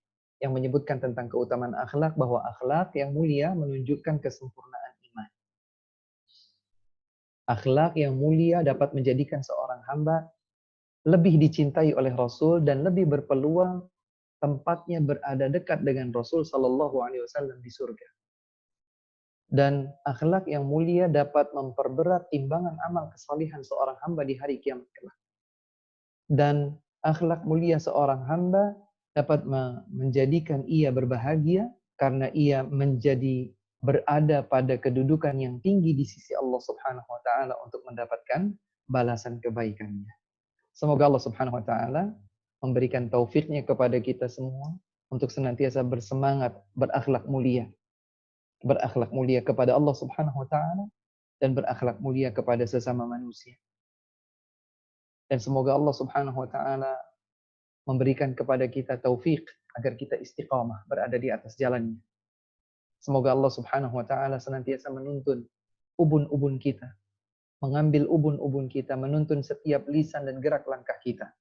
Speaker 1: yang menyebutkan tentang keutamaan akhlak, bahwa akhlak yang mulia menunjukkan kesempurnaan iman. Akhlak yang mulia dapat menjadikan seorang hamba lebih dicintai oleh Rasul dan lebih berpeluang tempatnya berada dekat dengan Rasul Shallallahu Alaihi Wasallam di surga. Dan akhlak yang mulia dapat memperberat timbangan amal kesalihan seorang hamba di hari kiamat kelak. Dan akhlak mulia seorang hamba dapat menjadikan ia berbahagia karena ia menjadi berada pada kedudukan yang tinggi di sisi Allah Subhanahu wa taala untuk mendapatkan balasan kebaikannya. Semoga Allah Subhanahu wa taala memberikan taufiknya kepada kita semua untuk senantiasa bersemangat berakhlak mulia. Berakhlak mulia kepada Allah Subhanahu wa taala dan berakhlak mulia kepada sesama manusia. Dan semoga Allah Subhanahu wa taala memberikan kepada kita taufik agar kita istiqamah berada di atas jalannya. Semoga Allah Subhanahu wa taala senantiasa menuntun ubun-ubun kita, mengambil ubun-ubun kita, menuntun setiap lisan dan gerak langkah kita.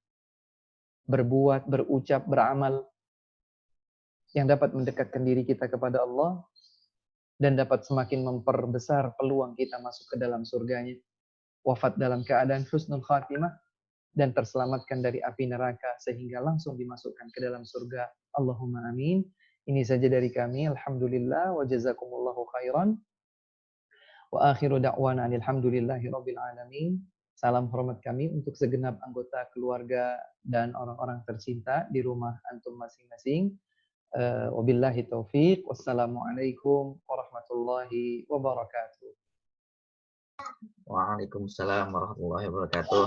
Speaker 1: Berbuat, berucap, beramal yang dapat mendekatkan diri kita kepada Allah dan dapat semakin memperbesar peluang kita masuk ke dalam surganya. Wafat dalam keadaan husnul khatimah dan terselamatkan dari api neraka sehingga langsung dimasukkan ke dalam surga. Allahumma amin. Ini saja dari kami. Alhamdulillah wa jazakumullahu khairan. Wa akhiru da'wana alhamdulillahi rabbil alamin. Salam hormat kami untuk segenap anggota keluarga dan orang-orang tercinta di rumah antum masing-masing. Wabillahi taufiq. Wassalamualaikum warahmatullahi wabarakatuh.
Speaker 2: Waalaikumsalam warahmatullahi wabarakatuh.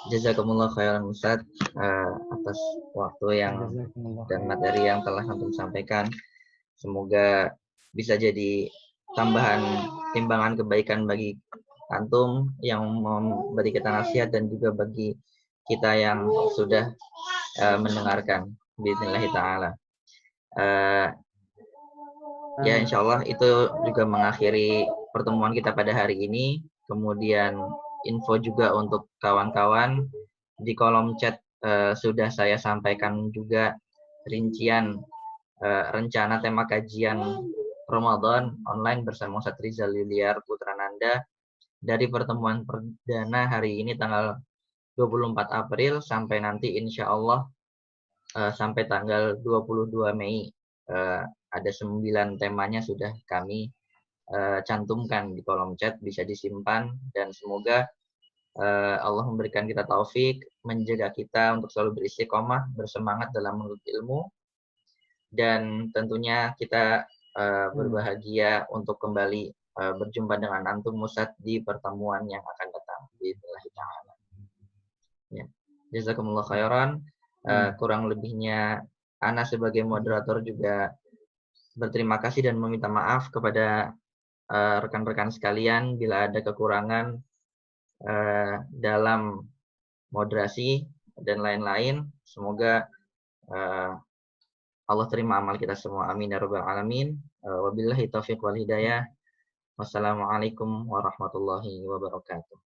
Speaker 2: Jazakumullah khairan Ustaz atas waktu yang dan materi yang telah antum sampaikan. Semoga bisa jadi tambahan timbangan kebaikan bagi antum yang memberi kita nasihat dan juga bagi kita yang sudah mendengarkan. Bismillahirrahmanirrahim ta'ala. Ya insyaallah itu juga mengakhiri pertemuan kita pada hari ini. Kemudian info juga untuk kawan-kawan di kolom chat sudah saya sampaikan juga rincian rencana tema kajian Ramadan online bersama Ustaz Rizal Yuliar Putrananda dari pertemuan perdana hari ini tanggal 24 April sampai nanti insya Allah sampai tanggal 22 Mei. Ada 9 temanya sudah kami cantumkan di kolom chat, bisa disimpan dan semoga Allah memberikan kita taufik, menjaga kita untuk selalu beristiqomah, bersemangat dalam menuntut ilmu, dan tentunya kita berbahagia untuk kembali berjumpa dengan antum Ustaz di pertemuan yang akan datang. Bismillahirrahmanirrahim. Ya. Jazakumullah khairan. Kurang lebihnya Ana sebagai moderator juga berterima kasih dan meminta maaf kepada rekan-rekan sekalian bila ada kekurangan dalam moderasi dan lain-lain. Semoga Allah terima amal kita semua. Amin ya rabbal alamin. Wabillahi taufiq wal hidayah. Wassalamualaikum warahmatullahi wabarakatuh.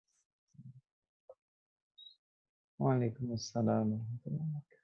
Speaker 1: Waalaikumsalam warahmatullahi wabarakatuh.